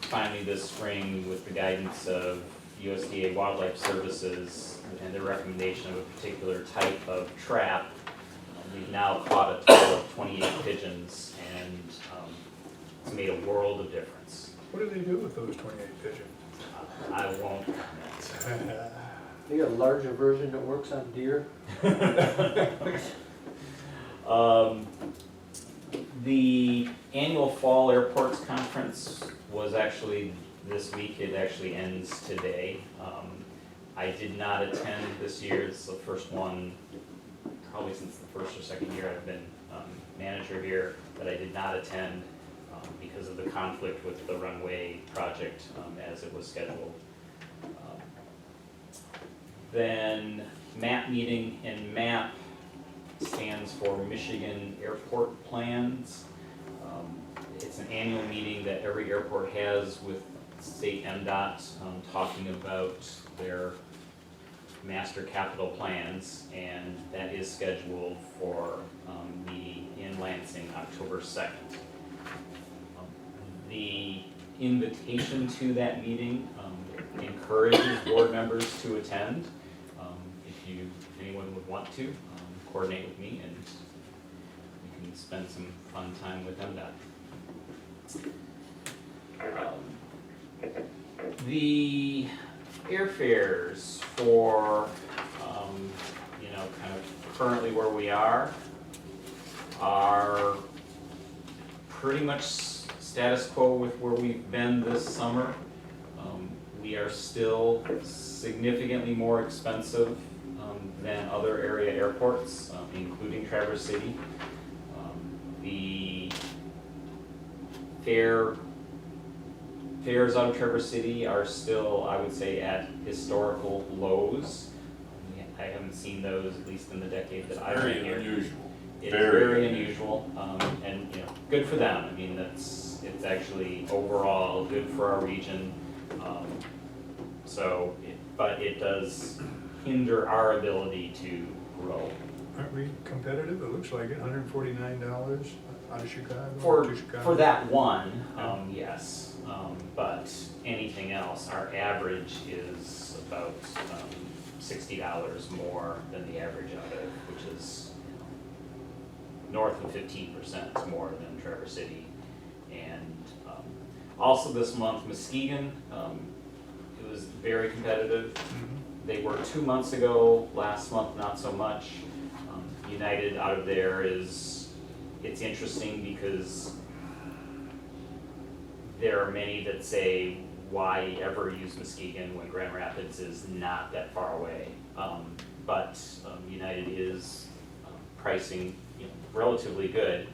finally this spring, with the guidance of USDA Wildlife Services and their recommendation of a particular type of trap, we've now caught a total of 28 pigeons, and it's made a world of difference. What do they do with those 28 pigeons? I won't comment. They got a larger version that works on deer? The annual Fall Airports Conference was actually this week, it actually ends today. I did not attend this year, it's the first one, probably since the first or second year I've been manager here, that I did not attend because of the conflict with the runway project as it was scheduled. Then MAP meeting, and MAP stands for Michigan Airport Plans. It's an annual meeting that every airport has with state MDOT, talking about their master capital plans, and that is scheduled for meeting in Lansing October 2nd. The invitation to that meeting encourages board members to attend. If anyone would want to, coordinate with me and we can spend some fun time with MDOT. The airfares for, kind of currently where we are pretty much status quo with where we've been this summer. We are still significantly more expensive than other area airports, including Traverse City. The fares out of Traverse City are still, I would say, at historical lows. I haven't seen those, at least in the decade that I've been Very here. unusual. It's Very very unusual, and, you know, good for them. I mean, it's actually overall good for our region. But it does hinder our ability to grow. Aren't we competitive? It looks like it, $149 out of Chicago, For, to Chicago. for that one, yes, but anything else, our average is about $60 more than the average out of, which is, you know, north of 15% more than Traverse City. And also this month, Muskegon, it was very competitive. Mhm. They were 2 months ago, last month not so much. United out of there is, it's interesting because there are many that say, why ever use Muskegon when Grand Rapids is not that far away? But United is pricing, you know, relatively good,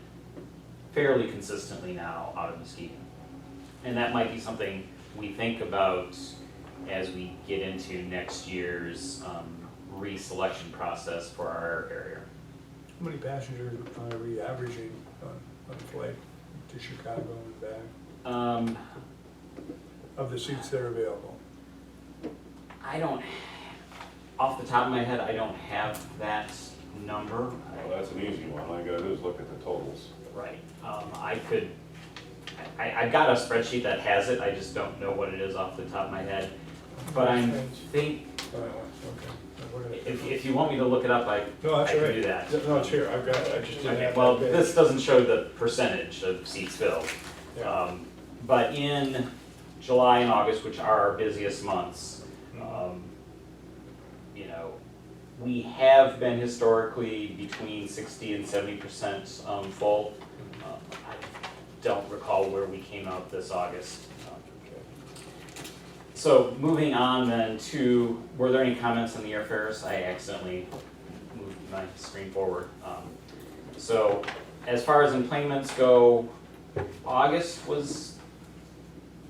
fairly consistently now out of Muskegon. And that might be something we think about as we get into next year's reselection process for our area. How many passengers are we averaging on a flight to Chicago and back, of the seats that are available? I don't, off the top of my head, I don't have that number. Well, that's an easy one. All I gotta do is look at the totals. Right. I've got a spreadsheet that has it, I just don't know what it is off the top of my head. But I think, Okay. if you want me to look it up, I No, that's all can right. do that. No, it's here, I've got it, I just didn't Okay, have well, that this page. doesn't show the percentage of seats filled. Yeah. But in July and August, which are our busiest months, you know, we have been historically between 60 and 70% full. I don't recall where we came out this August. So moving on then to, were there any comments on the airfares? I accidentally moved my screen forward. So as far as employments go, August was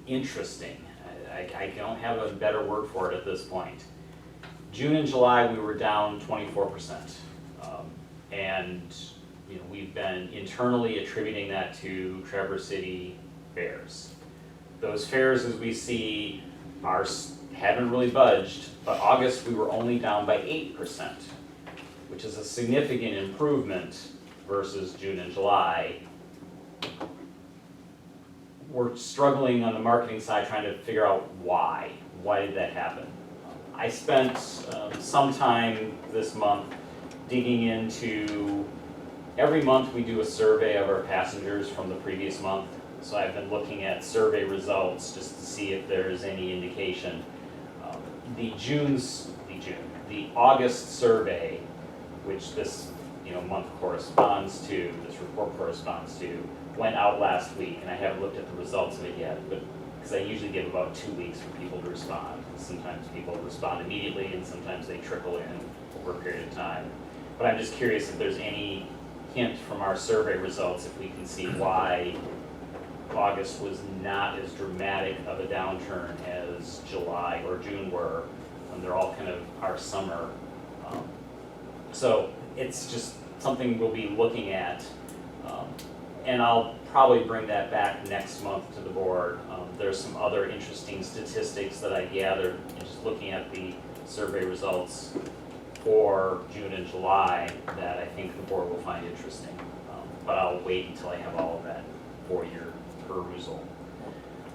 interesting. I don't have a better word for it at this point. June and July, we were down 24%. And you know, we've been internally attributing that to Traverse City fares. Those fares, as we see, haven't really budged, but August we were only down by 8%, which is a significant improvement versus June and July. We're struggling on the marketing side trying to figure out why. Why did that happen? I spent some time this month digging into, every month we do a survey of our passengers from the previous month. So I've been looking at survey results just to see if there's any indication. The August survey, which this month corresponds to, this report corresponds to, went out last week, and I haven't looked at the results of it yet, but because I usually give about 2 weeks for people to respond. Sometimes people respond immediately, and sometimes they trickle in over a period of time. But I'm just curious if there's any hint from our survey results, if we can see why August was not as dramatic of a downturn as July or June were, when they're all kind of our summer. So it's just something we'll be looking at, and I'll probably bring that back next month to the board. There's some other interesting statistics that I gathered in just looking at the survey results for June and July that I think the board will find interesting. But I'll wait until I have all of that for your perusal.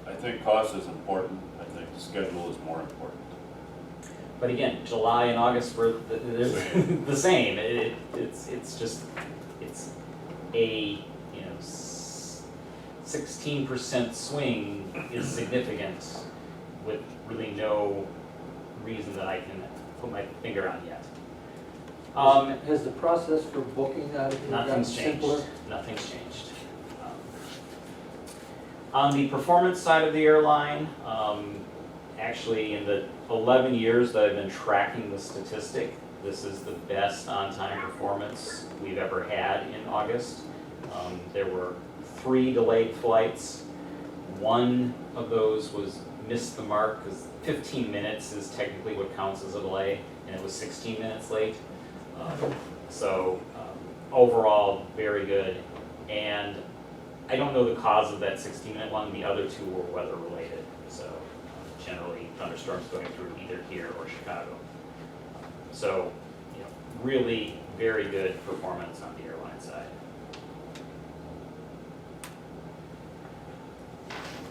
I think cost is important. I think schedule is more important. But again, July and August were Same. the same. It's a 16% swing is significant with really no reason that I can put my finger on yet. Has the process for booking out of here gotten Nothing's changed. simpler? Nothing's changed. On the performance side of the airline, actually in the 11 years that I've been tracking the statistic, this is the best on-time performance we've ever had in August. There were 3 delayed flights. One of those was missed the mark, because 15 minutes is technically what counts as a delay, and it was 16 minutes late. So overall, very good. And I don't know the cause of that 16-minute one. The other two were weather related. So generally thunderstorms going through either here or Chicago. So, really very good performance on the airline side.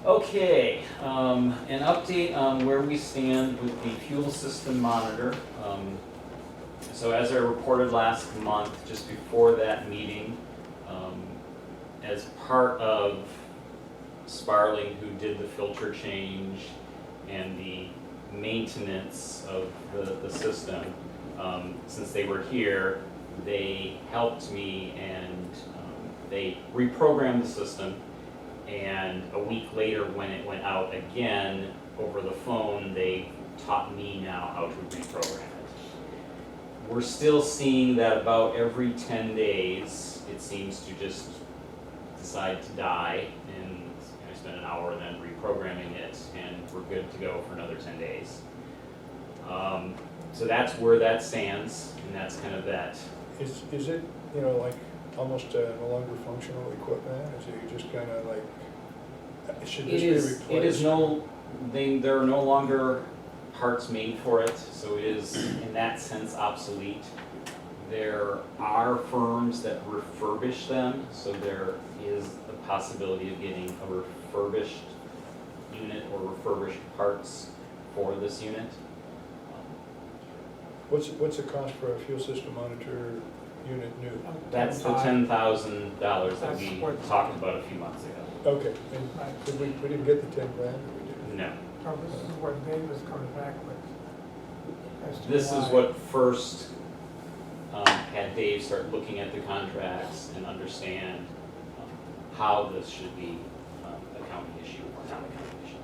Okay, an update on where we stand with the fuel system monitor. So as I reported last month, just before that meeting, as part of Sparling, who did the filter change and the maintenance of the system, since they were here, they helped me and they reprogrammed the system. And a week later, when it went out again over the phone, they taught me now how to reprogram it. We're still seeing that about every 10 days, it seems to just decide to die, and I spend an hour then reprogramming it, and we're good to go for another 10 days. So that's where that stands, and that's kind of that. Is it, like almost no longer functional equipment? Is it just kind of like, should this be replaced? It is there are no longer parts made for it, so it is in that sense obsolete. There are firms that refurbish them, so there is the possibility of getting a refurbished unit or refurbished parts for this unit. What's the cost for a fuel system monitor unit new? That's the $10,000 that That's we what- talked about a few months ago. Okay, and did we didn't get the 10 grand, or we did? No. So this is what Dave was coming back with. as to This is why. what first had Dave start looking at the contracts and understand how this should be a county issue or not a county issue.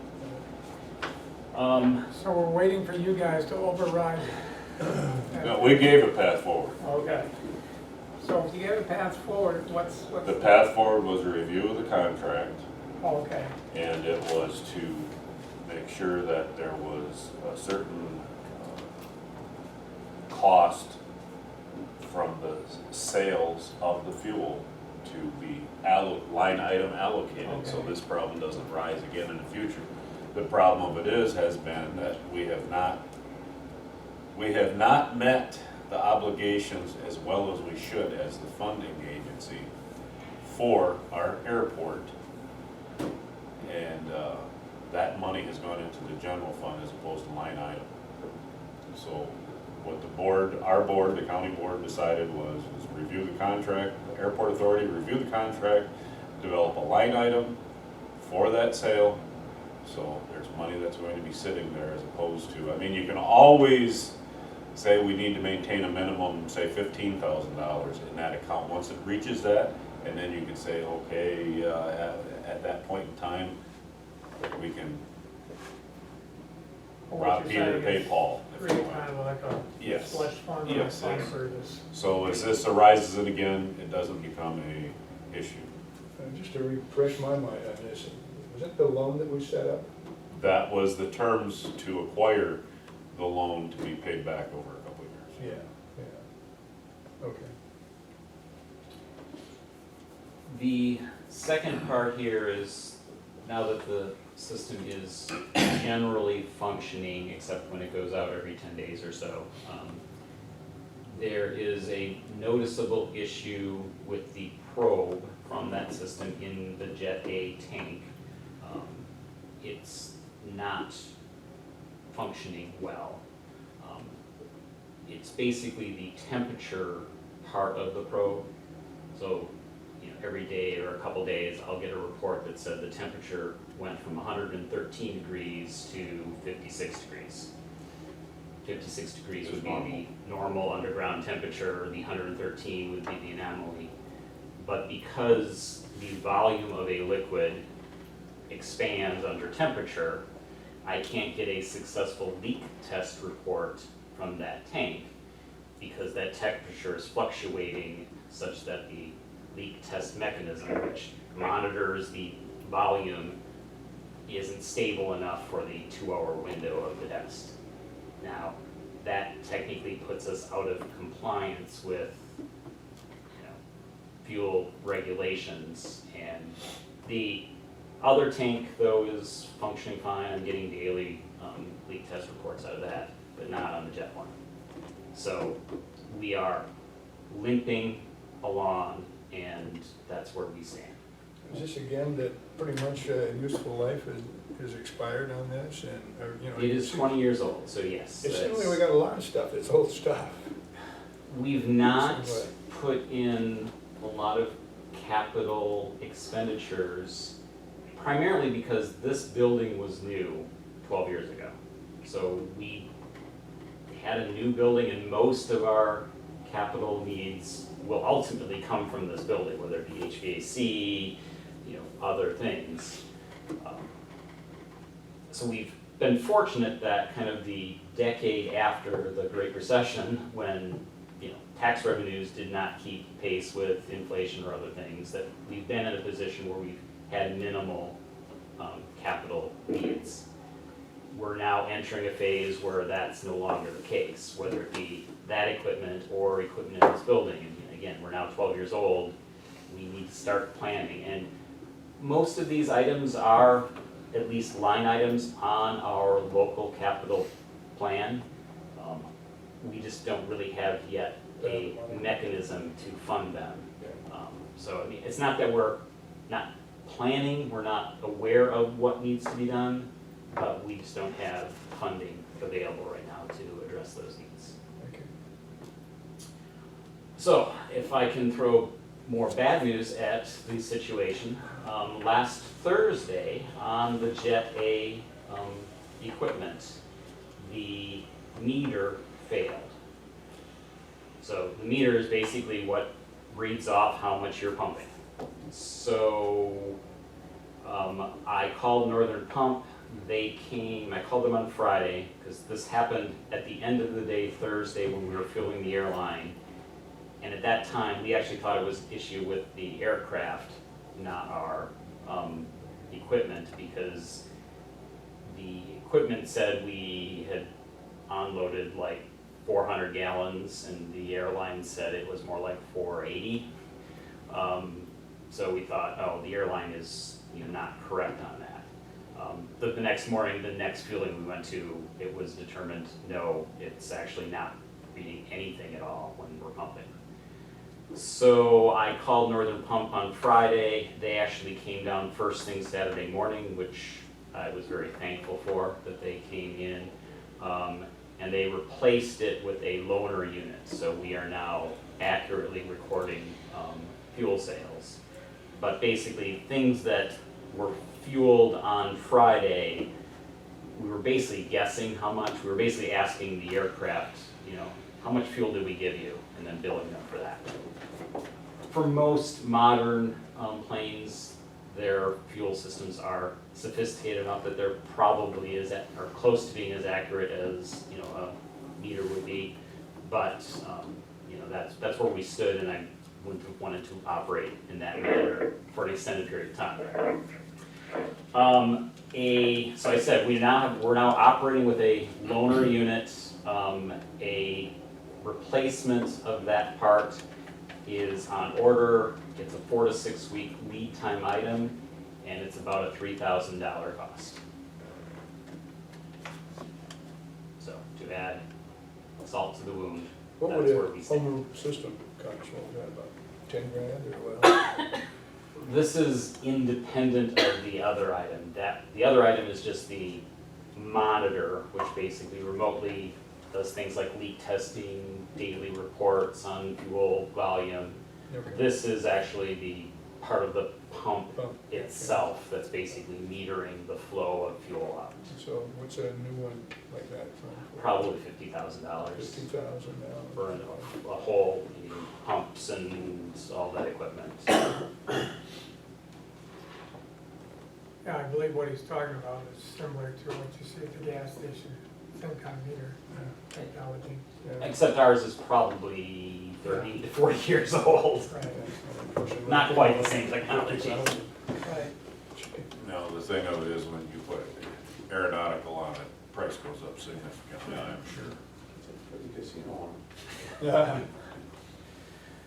So we're waiting for you guys to override. No, we gave a path forward. Okay. So if you get a path forward, what's? The path forward was a review of the contract, Okay, and it was to make sure that there was a certain cost from the sales of the fuel to be line item allocated, so Okay. this problem doesn't rise again in the future. The problem of it has been that we have not met the obligations as well as we should as the funding agency for our airport. And that money has gone into the general fund as opposed to line item. So what our board, the county board decided was review the contract, the airport authority, review the contract, develop a line item for that sale. So there's money that's going to be sitting there as opposed to, you can always say we need to maintain a minimum, say $15,000 in that account. Once it reaches that, and then you can say, okay, at that point in time, we can rob Peter to pay Paul. if you create want. kind of like a Yes. slush fund or a Yes, fund yes. for this. So as this arises again, it doesn't become a issue. Just to refresh my mind on this, was that the loan that we set up? That was the terms to acquire the loan to be paid back over a couple of years. Yeah. Okay. The second part here is, now that the system is generally functioning, except when it goes out every 10 days or so, there is a noticeable issue with the probe from that system in the Jet A tank. It's not functioning well. It's basically the temperature part of the probe. So, every day or a couple days, I'll get a report that said the temperature went from 113 degrees to 56 degrees. 56 degrees would be the normal underground temperature, the 113 would be the anomaly. But because the volume of a liquid expands under temperature, I can't get a successful leak test report from that tank because that temperature is fluctuating such that the leak test mechanism, which monitors the volume, isn't stable enough for the 2-hour window of the test. Now, that technically puts us out of compliance with, you know, fuel regulations. And the other tank, though, is functioning fine. I'm getting daily leak test reports out of that, but not on the jet one. So we are limping along, and that's where we stand. Is this again that pretty much useful life is expired on this and, or, you know? It is 20 years old, so yes. It seems that's- like we got a lot of stuff, it's old stuff. We've not Seems like- put in a lot of capital expenditures, primarily because this building was new 12 years ago. So we had a new building, and most of our capital needs will ultimately come from this building, whether it be HVAC, you know, other things. So we've been fortunate that kind of the decade after the Great Recession, when, you know, tax revenues did not keep pace with inflation or other things, that we've been in a position where we've had minimal capital needs. We're now entering a phase where that's no longer the case, whether it be that equipment or equipment in this building. And again, we're now 12 years old, we need to start planning. And most of these items are at least line items on our local capital plan. We just don't really have yet a mechanism to fund them. So I mean, it's not that we're not planning, we're not aware of what needs to be done, but we just don't have funding available right now to address those needs. Okay. So, if I can throw more bad news at the situation, last Thursday on the Jet A equipment, the meter failed. So the meter is basically what reads off how much you're pumping. So I called Northern Pump. They came, I called them on Friday, because this happened at the end of the day Thursday when we were fueling the airline. And at that time, we actually thought it was an issue with the aircraft, not our equipment, because the equipment said we had unloaded like 400 gallons, and the airline said it was more like 480. So we thought, oh, the airline is, you know, not correct on that. The next morning, the next fueling we went to, it was determined, no, it's actually not reading anything at all when we're pumping. So I called Northern Pump on Friday. They actually came down first thing Saturday morning, which I was very thankful for, that they came in. And they replaced it with a loaner unit. So we are now accurately recording fuel sales. But basically, things that were fueled on Friday, we were basically guessing how much. We were basically asking the aircraft, you know, how much fuel did we give you? And then billing them for that. For most modern planes, their fuel systems are sophisticated enough that they're probably or close to being as accurate as, you know, a meter would be. But you know, that's where we stood, and I wouldn't have wanted to operate in that manner for an extended period of time. So I said we're now operating with a loaner unit. A replacement of that part is on order. It's a 4 to 6 week lead time item, and it's about a $3,000 cost. So to add salt to the wound, What that's would where a we stand. home system cost? What was that, about 10 grand or what? This is independent of the other item. The other item is just the monitor, which basically remotely does things like leak testing, daily reports on fuel volume. Okay. This is actually the part of the pump Pump, itself that's basically metering the flow of fuel out. So what's a new one like that from? Probably $50,000 $50,000 now. for a whole, you know, pumps and all that equipment. Yeah, I believe what he's talking about is similar to what you see at the gas station, same kind of meter technology. Yeah. Except ours is probably 30 to 40 years old. Right, Not quite the same technology. right. No, the thing of it is when you put aeronautical on it, price goes up significantly, I'm sure. For the casino. Yeah.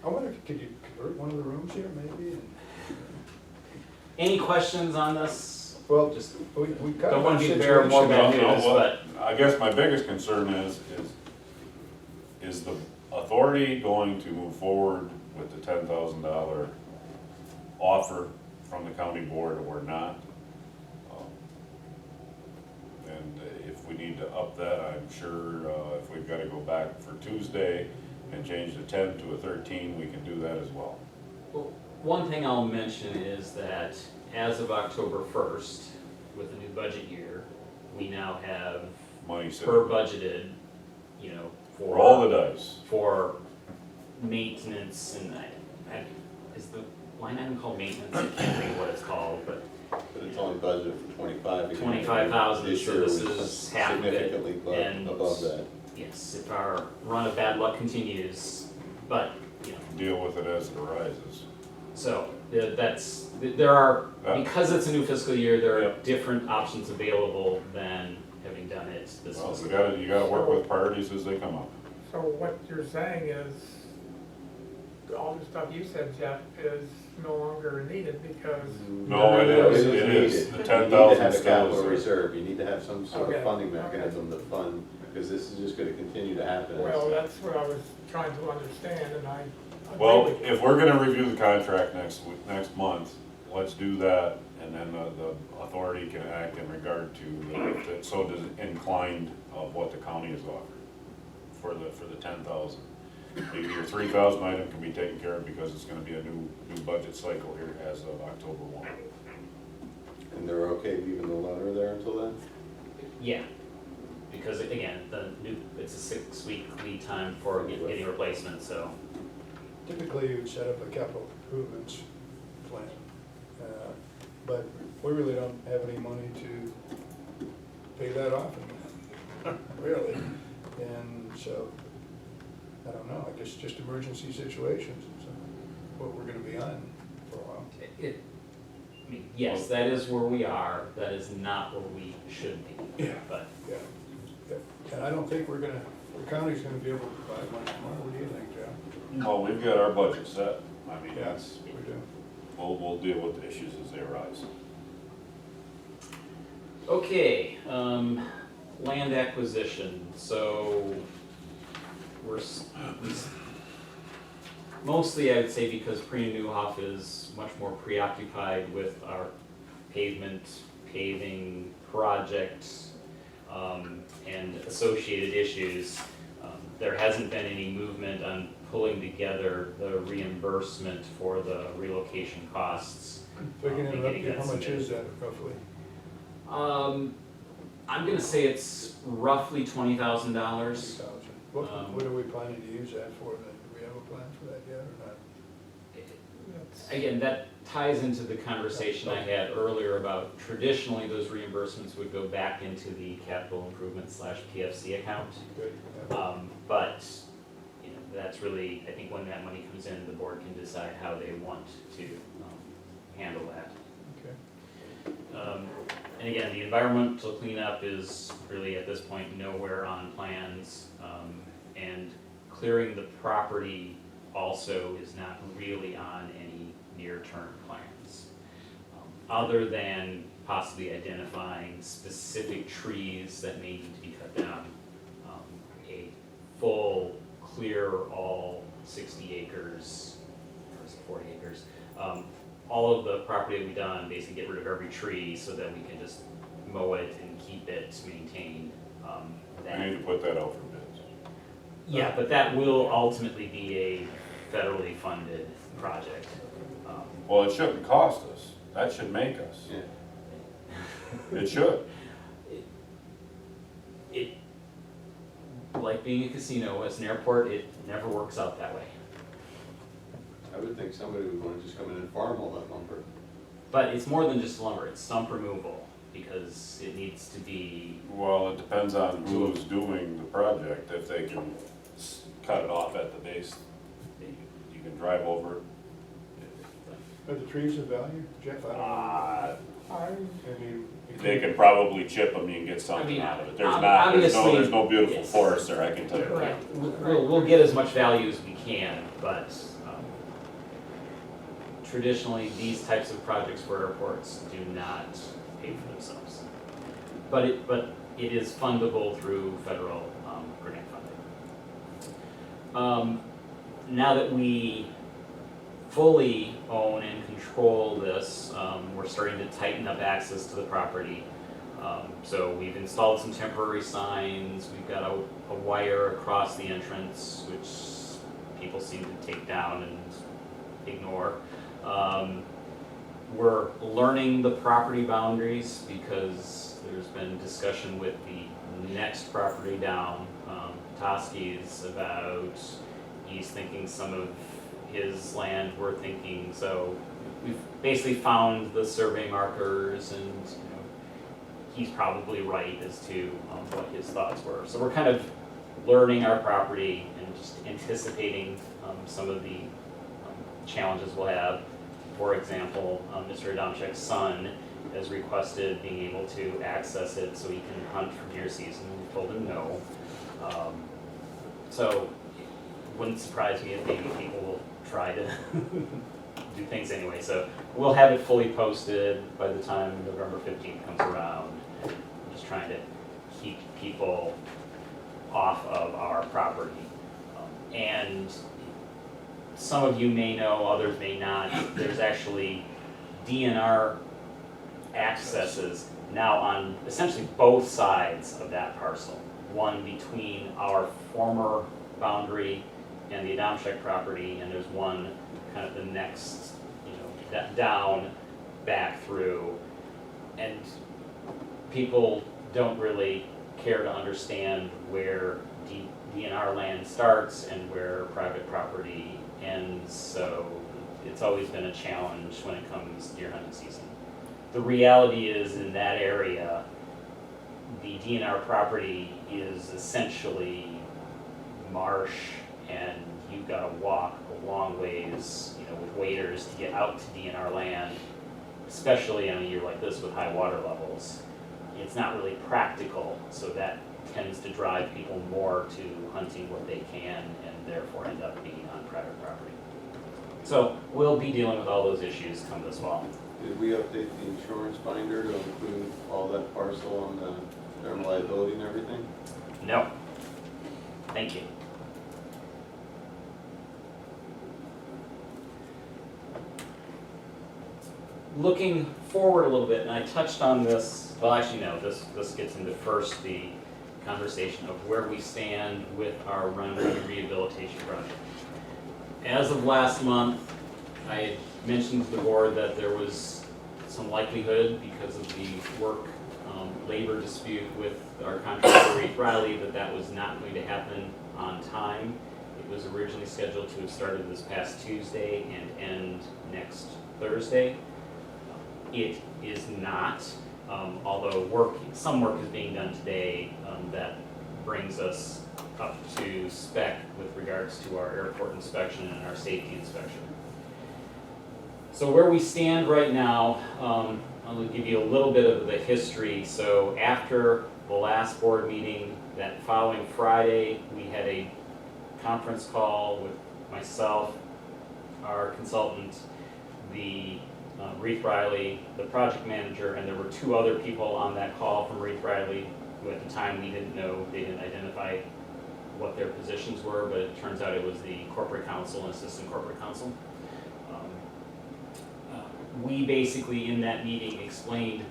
I wonder, could you convert one of the rooms here maybe? Any questions on this? Well, Just we kind don't of want want to be bearer more bad Well, news, well, but I guess my biggest concern is the authority going to move forward with the $10,000 offer from the county board or not? And if we need to up that, I'm sure if we've got to go back for Tuesday and change the 10 to a 13, we can do that as well. well, one thing I'll mention is that as of October 1st, with the new budget year, we now have Money set per budgeted, you know, for. roll the dice. For maintenance and is the line item called maintenance? I can't think of what it's called, but But it's only budgeted for 25. because 25,000, This so year this was is half of it, significantly and- above that. yes, if our run of bad luck continues, but, you know, Deal with it as it arises. so there are, Yeah. because it's a new fiscal year, there are Yep. different options available than having done it this Well, fiscal you gotta work with priorities as they come up. So what you're saying is, all the stuff you said, Jeff, is no longer needed because, No, it is, it is. The needed. 10,000 You need to have a still capital is there. reserve, you need to have some sort Okay, of funding okay. mechanism to fund, because this is just gonna continue to happen. well, that's what I was trying to understand, and I Well, agree with you. if we're gonna review the contract next month, let's do that, and then the authority can act in regard to, if it so does inclined of what the county is offering for the 10,000. Maybe your 3,000 item can be taken care of because it's gonna be a new budget cycle here as of October 1. And they're okay leaving the loaner there until then? Yeah, because again, it's a 6-week lead time for getting replacement, so. Typically, you'd set up a capital improvements plan, but we really don't have any money to pay that off, really. And so, I don't know, I guess just emergency situations is what we're gonna be on for a while. I mean, yes, that is where we are, that is not where we should be. Yeah. But, Yeah, yeah. And I don't think the county's gonna be able to provide much more, what do you think, Jeff? No, we've got our budget set. I mean, Yes, we do. we'll deal with the issues as they arise. okay, land acquisition, so mostly I would say because Prina Newhoff is much more preoccupied with our paving projects, and associated issues. There hasn't been any movement on pulling together the reimbursement for the relocation costs. If I can and interrupt getting you, that how much submitted. is that roughly? I'm gonna say it's roughly $20,000. 2,000. What are we planning to use that for then? Do we have a plan for that yet or not? That's- Again, that ties into the conversation I had earlier about traditionally those reimbursements would go back into the capital improvement / PFC account. Good. Yeah. But, you know, that's really, I think when that money comes in, the board can decide how they want to handle that. Okay. And again, the environmental cleanup is really at this point nowhere on plans. And clearing the property also is not really on any near-term plans. Other than possibly identifying specific trees that may need to be cut down. A full, clear, all 60 acres, or is it 40 acres? All of the property that we've done, basically get rid of every tree so that we can just mow it and keep it maintained. We need to put that out for bids. Yeah, but that will ultimately be a federally funded project. Well, it shouldn't cost us. That should make us. Yeah. It should. It, like being a casino, as an airport, it never works out that way. I would think somebody would wanna just come in and farm all that lumber. But it's more than just lumber, it's stump removal, because it needs to be, Well, it depends on who's doing the project. If they can cut it off at the base, you can drive over it. Are the trees of value, Jeff? I don't know. I, mean, They could probably chip them, you can get something mean, out of it. There's obviously, there's no beautiful yes. forest there, I can tell you that. correct. We'll get as much value as we can, but traditionally, these types of projects for airports do not pay for themselves. But it is fundable through federal grant funding. Now that we fully own and control this, we're starting to tighten up access to the property. So we've installed some temporary signs, we've got a wire across the entrance, which people seem to take down and ignore. We're learning the property boundaries because there's been discussion with the next property down, Toski's, about he's thinking some of his land, we're thinking, so we've basically found the survey markers, and he's probably right as to what his thoughts were. So we're kind of learning our property and just anticipating some of the challenges we'll have. For example, Mr. Adamczyk's son has requested being able to access it so he can hunt for deer season. We told him no. So it wouldn't surprise me if maybe people will try to do things anyway. So we'll have it fully posted by the time November 15th comes around. I'm just trying to keep people off of our property. And some of you may know, others may not, there's actually DNR accesses now on essentially both sides of that parcel. One between our former boundary and the Adamczyk property, and there's one kind of the next, down, back through. And people don't really care to understand where DNR land starts and where private property ends, so it's always been a challenge when it comes deer hunting season. The reality is, in that area, the DNR property is essentially marsh, and you've got to walk a long ways, with waders to get out to DNR land, especially on a year like this with high water levels. It's not really practical, so that tends to drive people more to hunting what they can, and therefore end up being on private property. So we'll be dealing with all those issues come this fall. Did we update the insurance binder to include all that parcel on the general liability and everything? No. Thank you. Looking forward a little bit, and I touched on this, well actually no, this gets into first the conversation of where we stand with our runway rehabilitation project. As of last month, I had mentioned to the board that there was some likelihood, because of the work labor dispute with our contractor, Reith Riley, that was not going to happen on time. It was originally scheduled to have started this past Tuesday and end next Thursday. It is not, although some work is being done today that brings us up to spec with regards to our airport inspection and our safety inspection. So where we stand right now, I'll give you a little bit of the history. So after the last board meeting, that following Friday, we had a conference call with myself, our consultant, the Reith Riley, the project manager, and there were two other people on that call from Reith Riley who at the time we didn't know, they didn't identify what their positions were, but it turns out it was the corporate counsel and assistant corporate counsel. We basically in that meeting explained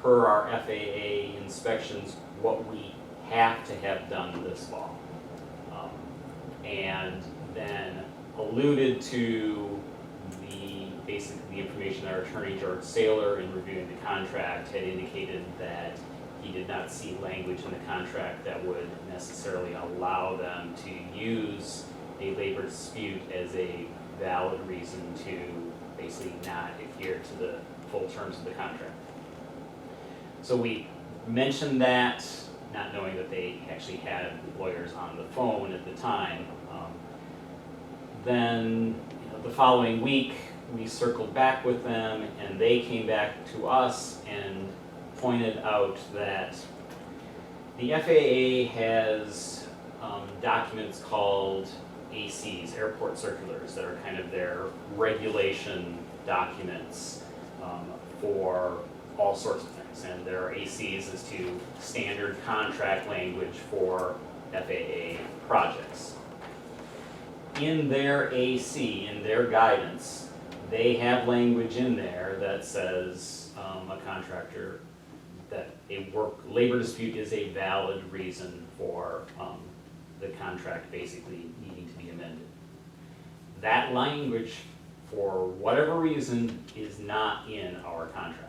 per our FAA inspections what we have to have done this fall. And then alluded to basically the information our attorney, George Saylor, in reviewing the contract, had indicated that he did not see language in the contract that would necessarily allow them to use a labor dispute as a valid reason to basically not adhere to the full terms of the contract. So we mentioned that, not knowing that they actually had lawyers on the phone at the time. Then the following week, we circled back with them, and they came back to us and pointed out that the FAA has documents called ACs, airport circulars, that are kind of their regulation documents for all sorts of things. And there are ACs as to standard contract language for FAA projects. In their AC, in their guidance, they have language in there that says a contractor, that a labor dispute is a valid reason for the contract basically needing to be amended. That language, for whatever reason, is not in our contract.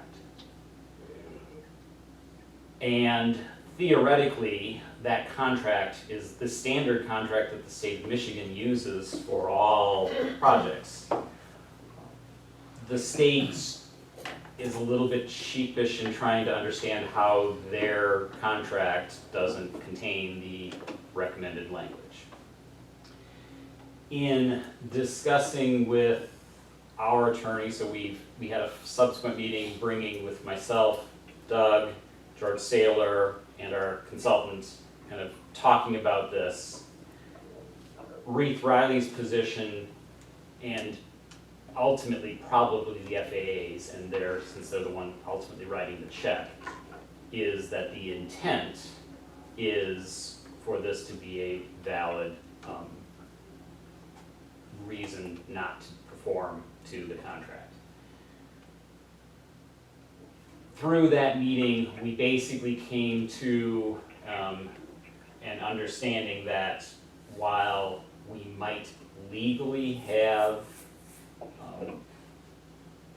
And theoretically, that contract is the standard contract that the state of Michigan uses for all projects. The state is a little bit sheepish in trying to understand how their contract doesn't contain the recommended language. In discussing with our attorney, so we had a subsequent meeting bringing with myself, Doug, George Saylor, and our consultant, kind of talking about this. Reith Riley's position, and ultimately probably the FAA's, and since they're the one ultimately writing the check, is that the intent is for this to be a valid reason not to perform to the contract. Through that meeting, we basically came to an understanding that while we might legally have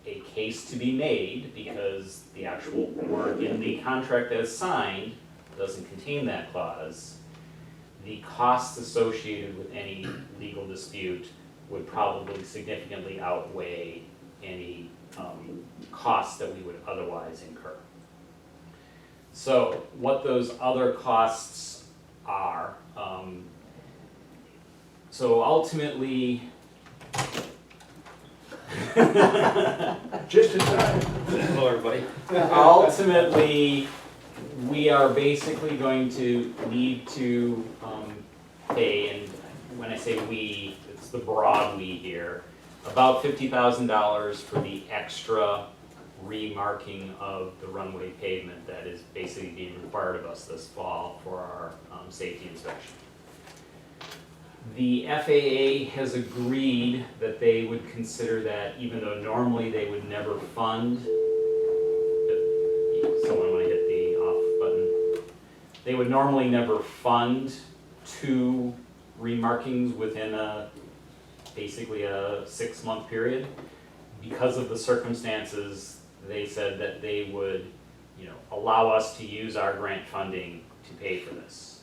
a case to be made, because the actual word in the contract as signed doesn't contain that clause, the costs associated with any legal dispute would probably significantly outweigh any costs that we would otherwise incur. So what those other costs are, so ultimately, Just in time. hello everybody. Ultimately, we are basically going to need to pay, and when I say we, it's the broad we here, about $50,000 for the extra remarking of the runway pavement that is basically being required of us this fall for our safety inspection. The FAA has agreed that they would consider that, even though normally they would never fund, someone want to hit the off button, they would normally never fund 2 remarkings within basically a 6-month period. Because of the circumstances, they said that they would, allow us to use our grant funding to pay for this.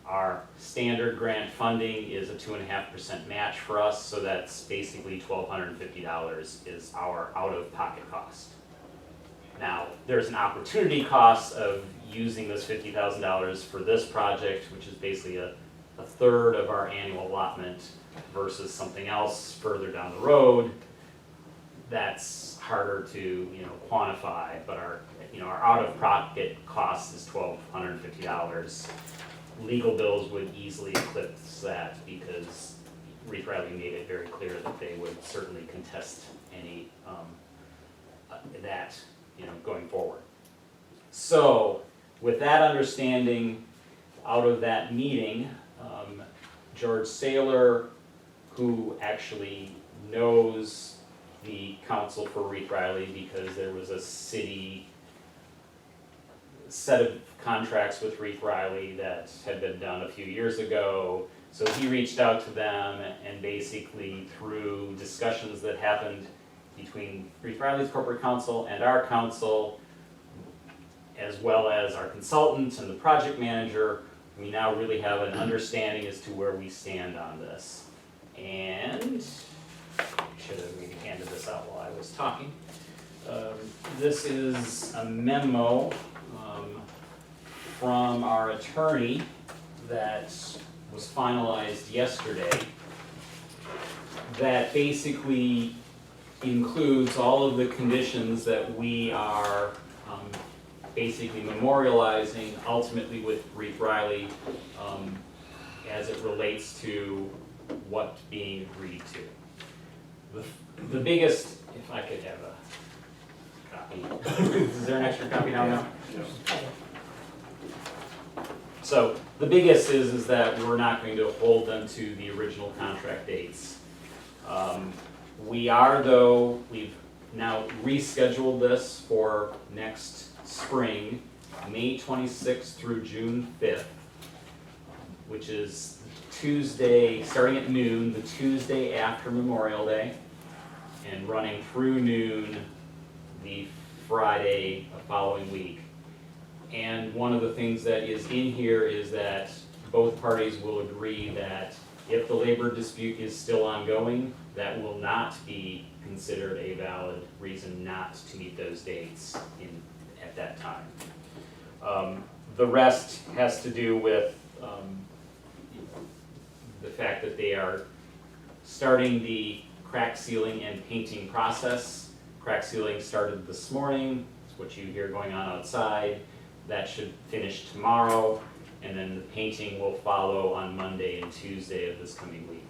Our standard grant funding is a 2.5% match for us, so that's basically $1,250 is our out-of-pocket cost. Now, there's an opportunity cost of using this $50,000 for this project, which is basically a third of our annual allotment, versus something else further down the road that's harder to quantify, but our out-of-pocket cost is $1,250. Legal bills would easily eclipse that, because Reith Riley made it very clear that they would certainly contest any that going forward. So with that understanding, out of that meeting, George Saylor, who actually knows the counsel for Reith Riley because there was a city set of contracts with Reith Riley that had been done a few years ago. So he reached out to them, and basically through discussions that happened between Reith Riley's corporate counsel and our counsel, as well as our consultant and the project manager, we now really have an understanding as to where we stand on this. And should have maybe handed this out while I was talking. This is a memo from our attorney that was finalized yesterday, that basically includes all of the conditions that we are basically memorializing ultimately with Reeve Riley as it relates to what's being agreed to. The biggest, if I could have a copy, is there an extra copy down there? So the biggest is that we're not going to hold them to the original contract dates. We are though, we've now rescheduled this for next spring, May 26th through June 5th, which is Tuesday, starting at noon, the Tuesday after Memorial Day, and running through noon the Friday following week. And one of the things that is in here is that both parties will agree that if the labor dispute is still ongoing, that will not be considered a valid reason not to meet those dates at that time. The rest has to do with the fact that they are starting the crack sealing and painting process. Crack sealing started this morning, it's what you hear going on outside. That should finish tomorrow, and then the painting will follow on Monday and Tuesday of this coming week.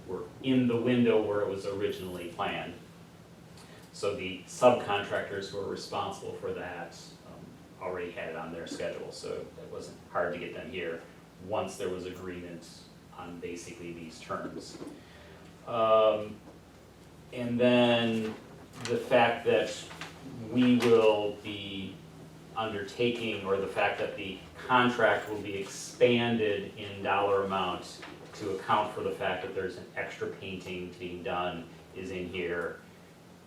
We're in the window where it was originally planned. So the subcontractors who are responsible for that already had it on their schedule, so it wasn't hard to get them here once there was agreement on basically these terms. And then the fact that we will be undertaking, or the fact that the contract will be expanded in dollar amount to account for the fact that there's an extra painting being done is in here,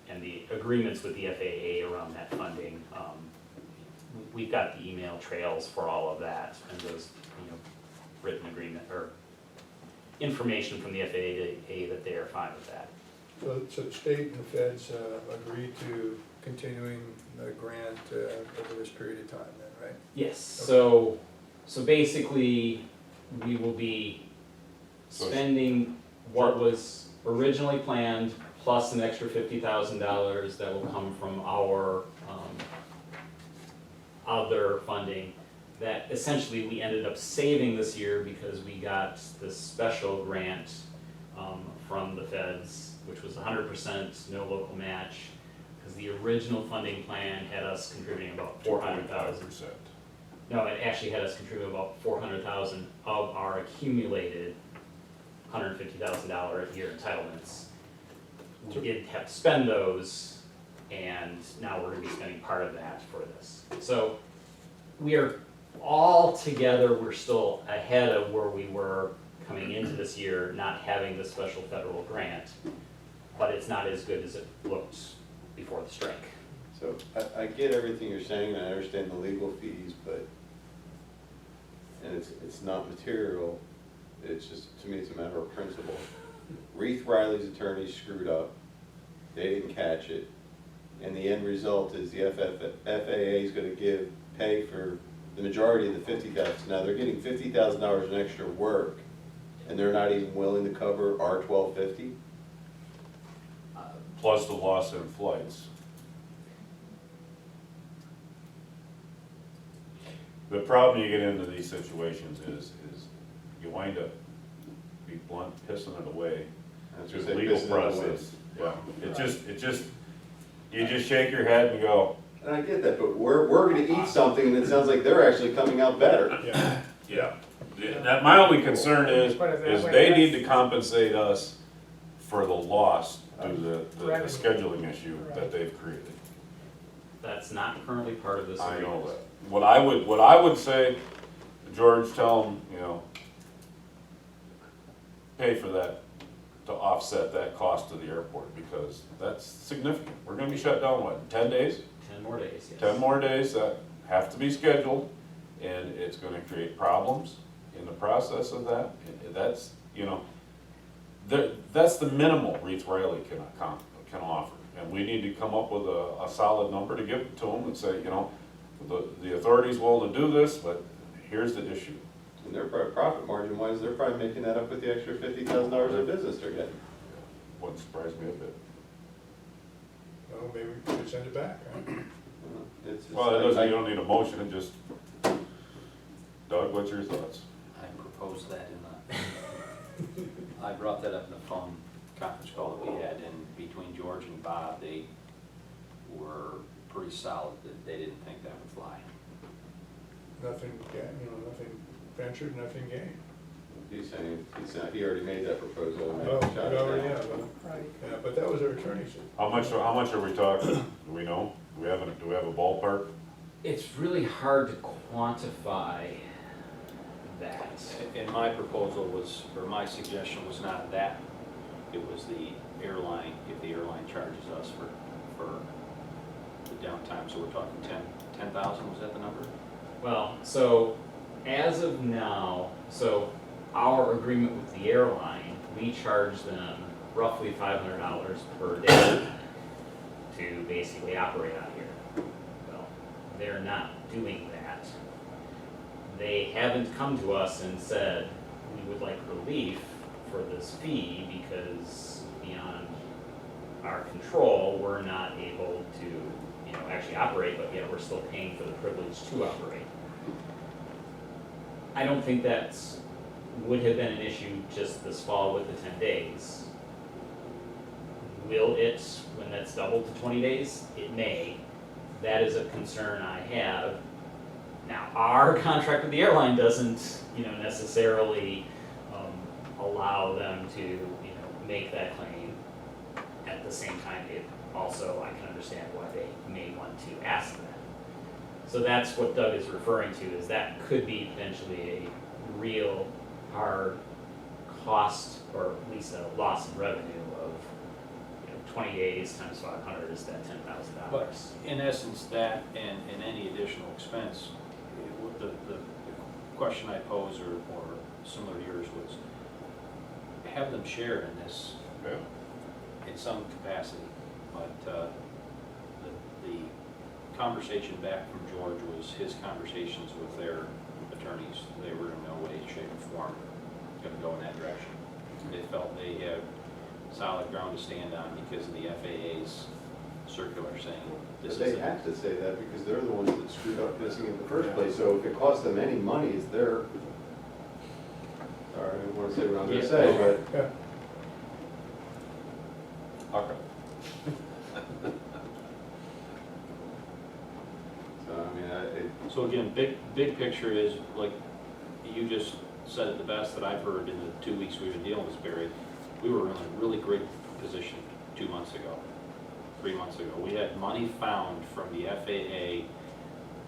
and the agreements with the FAA around that funding. We've got the email trails for all of that, and those, written agreement or information from the FAA that they are fine with that. So the state and the feds agreed to continuing the grant over this period of time then, right? Yes, so basically, we will be spending what was originally planned, plus an extra $50,000 that will come from our other funding, that essentially we ended up saving this year because we got this special grant from the feds, which was 100% no local match, because the original funding plan had us contributing about $400,000. No, it actually had us contribute about $400,000 of our accumulated $150,000 a year entitlements. We did have to spend those, and now we're gonna be spending part of that for this. So we are all together, we're still ahead of where we were coming into this year, not having the special federal grant, but it's not as good as it looked before the strike. So I get everything you're saying, and I understand the legal fees, but, and it's not material, it's just, to me, it's a matter of principle. Reeve Riley's attorney screwed up, they didn't catch it, and the end result is the FAA is gonna pay for the majority of the $50,000. Now, they're getting $50,000 in extra work, and they're not even willing to cover our $1,250? Plus the loss in flights. The problem you get into these situations is you wind up, be blunt, pissing it away through the legal process. Yeah, it just, you just shake your head and go. And I get that, but we're gonna eat something, and it sounds like they're actually coming out better. Yeah. That, my only concern is they need to compensate us for the loss due to the scheduling issue that they've created. That's not currently part of this I agreement. know that. What I would say, George, tell them, pay for that to offset that cost to the airport, because that's significant. We're gonna be shut down, what, 10 days? 10 more days, yes. 10 more days that have to be scheduled, and it's gonna create problems in the process of that. And that's, that's the minimal Reeve Riley can offer. And we need to come up with a solid number to give to them and say, the authority's willing to do this, but here's the issue. And their profit margin wise, they're probably making that up with the extra $50,000 of business they're getting. Wouldn't surprise me a bit. well, maybe we could send it back, right? It's just Well, it like- doesn't, you don't need a motion, it just, Doug, what's your thoughts? I proposed that I brought that up in the phone conference call that we had, and between George and Bob, they were pretty solid that they didn't think that would fly. Nothing, nothing ventured, nothing gained. He's saying, he already made that proposal. and Oh, shot it already, down. yeah, well, Right. yeah, but that was our attorney's. How much are we talking? Do we know? Do we have a ballpark? It's really hard to quantify that. And my proposal was, or my suggestion was not that, it was the airline, if the airline charges us for the downtime, so we're talking 10,000, was that the number? Well, so as of now, so our agreement with the airline, we charge them roughly $500 per day to basically operate out here. Well, they're not doing that. They haven't come to us and said, we would like relief for this fee because beyond our control, we're not able to, actually operate, but yet we're still paying for the privilege to operate. I don't think that's, would have been an issue just this fall with the 10 days. Will it, when that's doubled to 20 days? It may. That is a concern I have. Now, our contract with the airline doesn't, necessarily allow them to, make that claim. At the same time, it also, I can understand why they may want to ask that. So that's what Doug is referring to, is that could be potentially a real hard cost, or at least a loss of revenue of, 20 days times 500 is that $10,000. But in essence, that and any additional expense, the question I posed, or similar to yours, was have them share in this Yeah. in some capacity. But the conversation back from George was his conversations with their attorneys. They were in no way, shape, or form going to go in that direction. They felt they had solid ground to stand on because of the FAA's circular saying this But is. they have to say that because they're the ones that screwed up missing in the first place, so if it costs them any money, it's their, sorry, I didn't want to say what I'm gonna Yeah. say, but Yeah, Okay. so, I mean, So again, big picture is, like you just said it the best that I've heard in the 2 weeks we've been dealing with this, Barry. We were in a really great position 2 months ago, 3 months ago. We had money found from the FAA,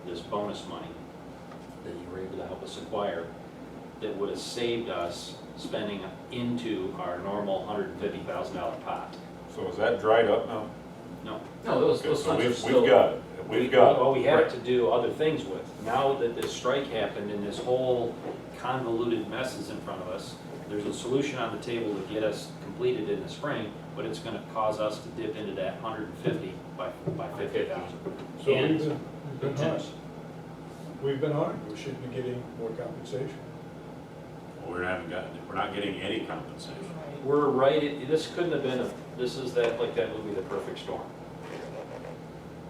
this bonus money that you were able to help us acquire, that would have saved us spending into our normal $150,000 pot. So is that dried up now? No. No, those Okay, so funds are we've still. got it, we've got it. Well, we have to do other things with. Now that this strike happened and this whole convoluted mess is in front of us, there's a solution on the table to get us completed in the spring, but it's gonna cause us to dip into that 150 by 50,000. so And we've been hard. We've been hard, we should be getting more compensation. We're not getting any compensation. We're right, this couldn't have been, this is that, like that movie, The Perfect Storm.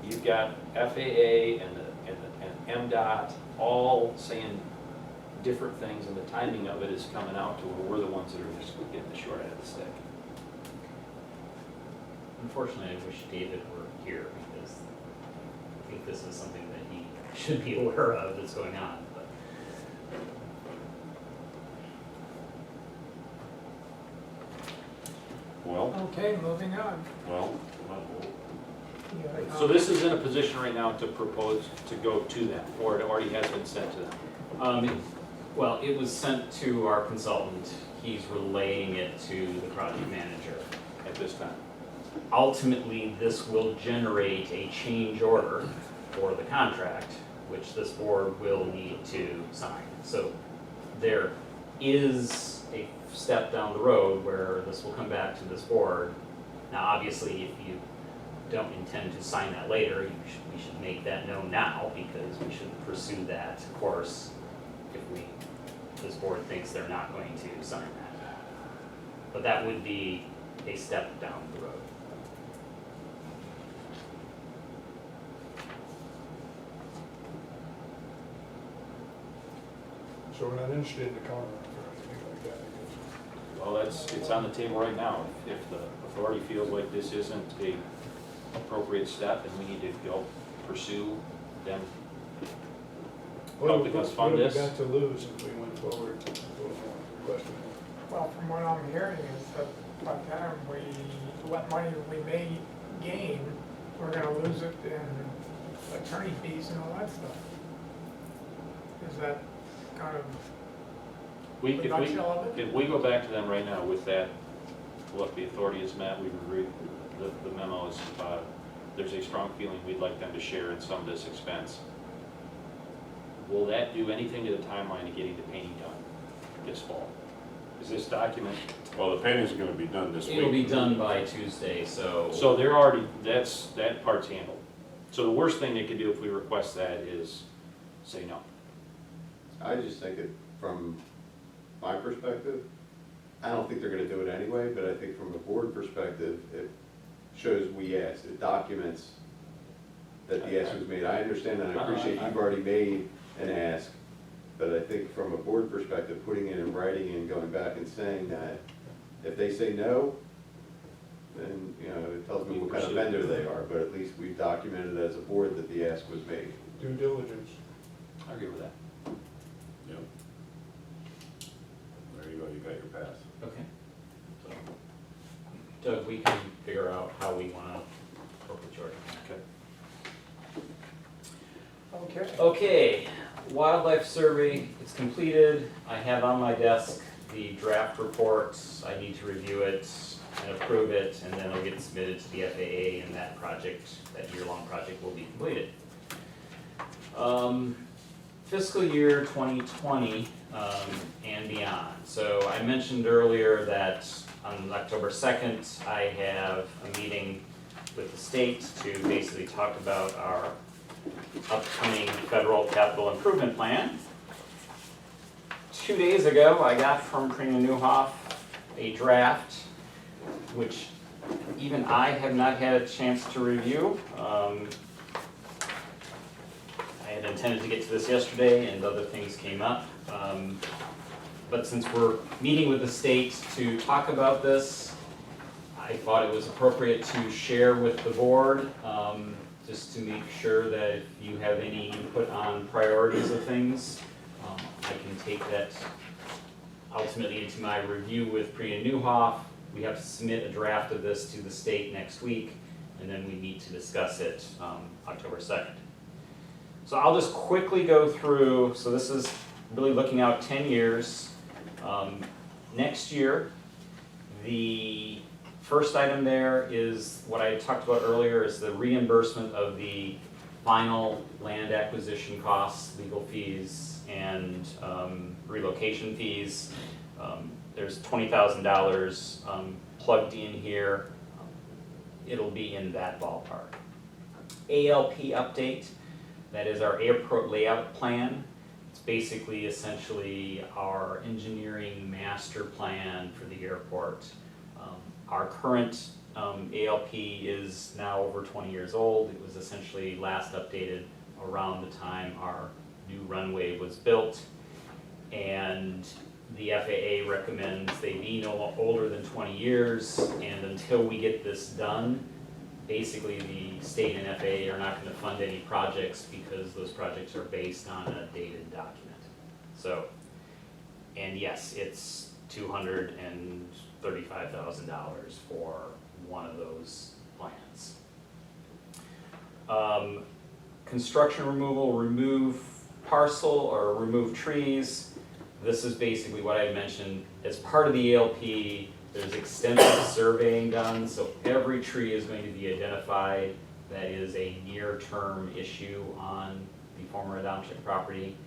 You've got FAA and MDOT all saying different things, and the timing of it is coming out to where we're the ones that are just getting the short end of the stick. Unfortunately, I wish David were here because I think this is something that he should be aware of that's going on, but. Well, Okay, moving on. well, You got a So this is in a position right now to propose to go to them, or it already has been sent to them. Well, it was sent to our consultant. He's relaying it to the project manager. At this time. Ultimately, this will generate a change order for the contract, which this board will need to sign. So there is a step down the road where this will come back to this board. Now, obviously, if you don't intend to sign that later, we should make that known now, because we should pursue that course if this board thinks they're not going to sign that. But that would be a step down the road. So we're not interested in the counter or anything like that, I guess. Well, it's on the table right now. If the authority feels like this isn't a appropriate step and we need to go pursue them helping us fund this. What have we got to lose if we went forward with requesting it? Well, from what I'm hearing is that by the time what money we may gain, we're gonna lose it in attorney fees and all that stuff. Is that kind of the nutshell of it? If we go back to them right now with that, look, the authority has met, we've agreed, the memo is, there's a strong feeling we'd like them to share in some of this expense. Will that do anything to the timeline of getting the painting done this fall? Is this document, Well, the painting's gonna be done this week. It'll be done by Tuesday, so. so they're already, that part's handled. So the worst thing they could do if we request that is say no. I just think it, from my perspective, I don't think they're gonna do it anyway, but I think from a board perspective, it shows we asked, it documents that the ask was made. I understand and I appreciate you've already made an ask, but I think from a board perspective, putting it in writing and going back and saying that, if they say no, then, you know, it tells me what kind of vendor they are, but at least we've documented as a board that the ask was made. Due diligence. I agree with that. Yep. There you go, you got your pass. Okay. So, Doug, we can figure out how we wanna work with George. Okay. Okay. Okay, wildlife survey, it's completed. I have on my desk the draft report. I need to review it and approve it, and then it'll get submitted to the FAA, and that project, that year-long project will be completed. Fiscal year 2020 and beyond. So I mentioned earlier that on October 2nd, I have a meeting with the state to basically talk about our upcoming federal capital improvement plan. 2 days ago, I got from Karina Newhoff a draft, which even I have not had a chance to review. I had intended to get to this yesterday and other things came up. But since we're meeting with the state to talk about this, I thought it was appropriate to share with the board, just to make sure that if you have any input on priorities of things, I can take that ultimately into my review with Priya Newhoff. We have to submit a draft of this to the state next week, and then we meet to discuss it October 2nd. So I'll just quickly go through, so this is really looking out 10 years. Next year, the first item there is what I talked about earlier, is the reimbursement of the final land acquisition costs, legal fees, and relocation fees. There's $20,000 plugged in here. It'll be in that ballpark. ALP update, that is our airport layout plan. It's basically essentially our engineering master plan for the airport. Our current ALP is now over 20 years old. It was essentially last updated around the time our new runway was built. And the FAA recommends they be no older than 20 years, and until we get this done, basically the state and FAA are not going to fund any projects because those projects are based on a dated document. So, and yes, it's $235,000 for one of those plans. Construction removal, remove parcel or remove trees. This is basically what I mentioned. As part of the ALP, there's extensive surveying done, so every tree is going to be identified. That is a near-term issue on the former Adamczyk property.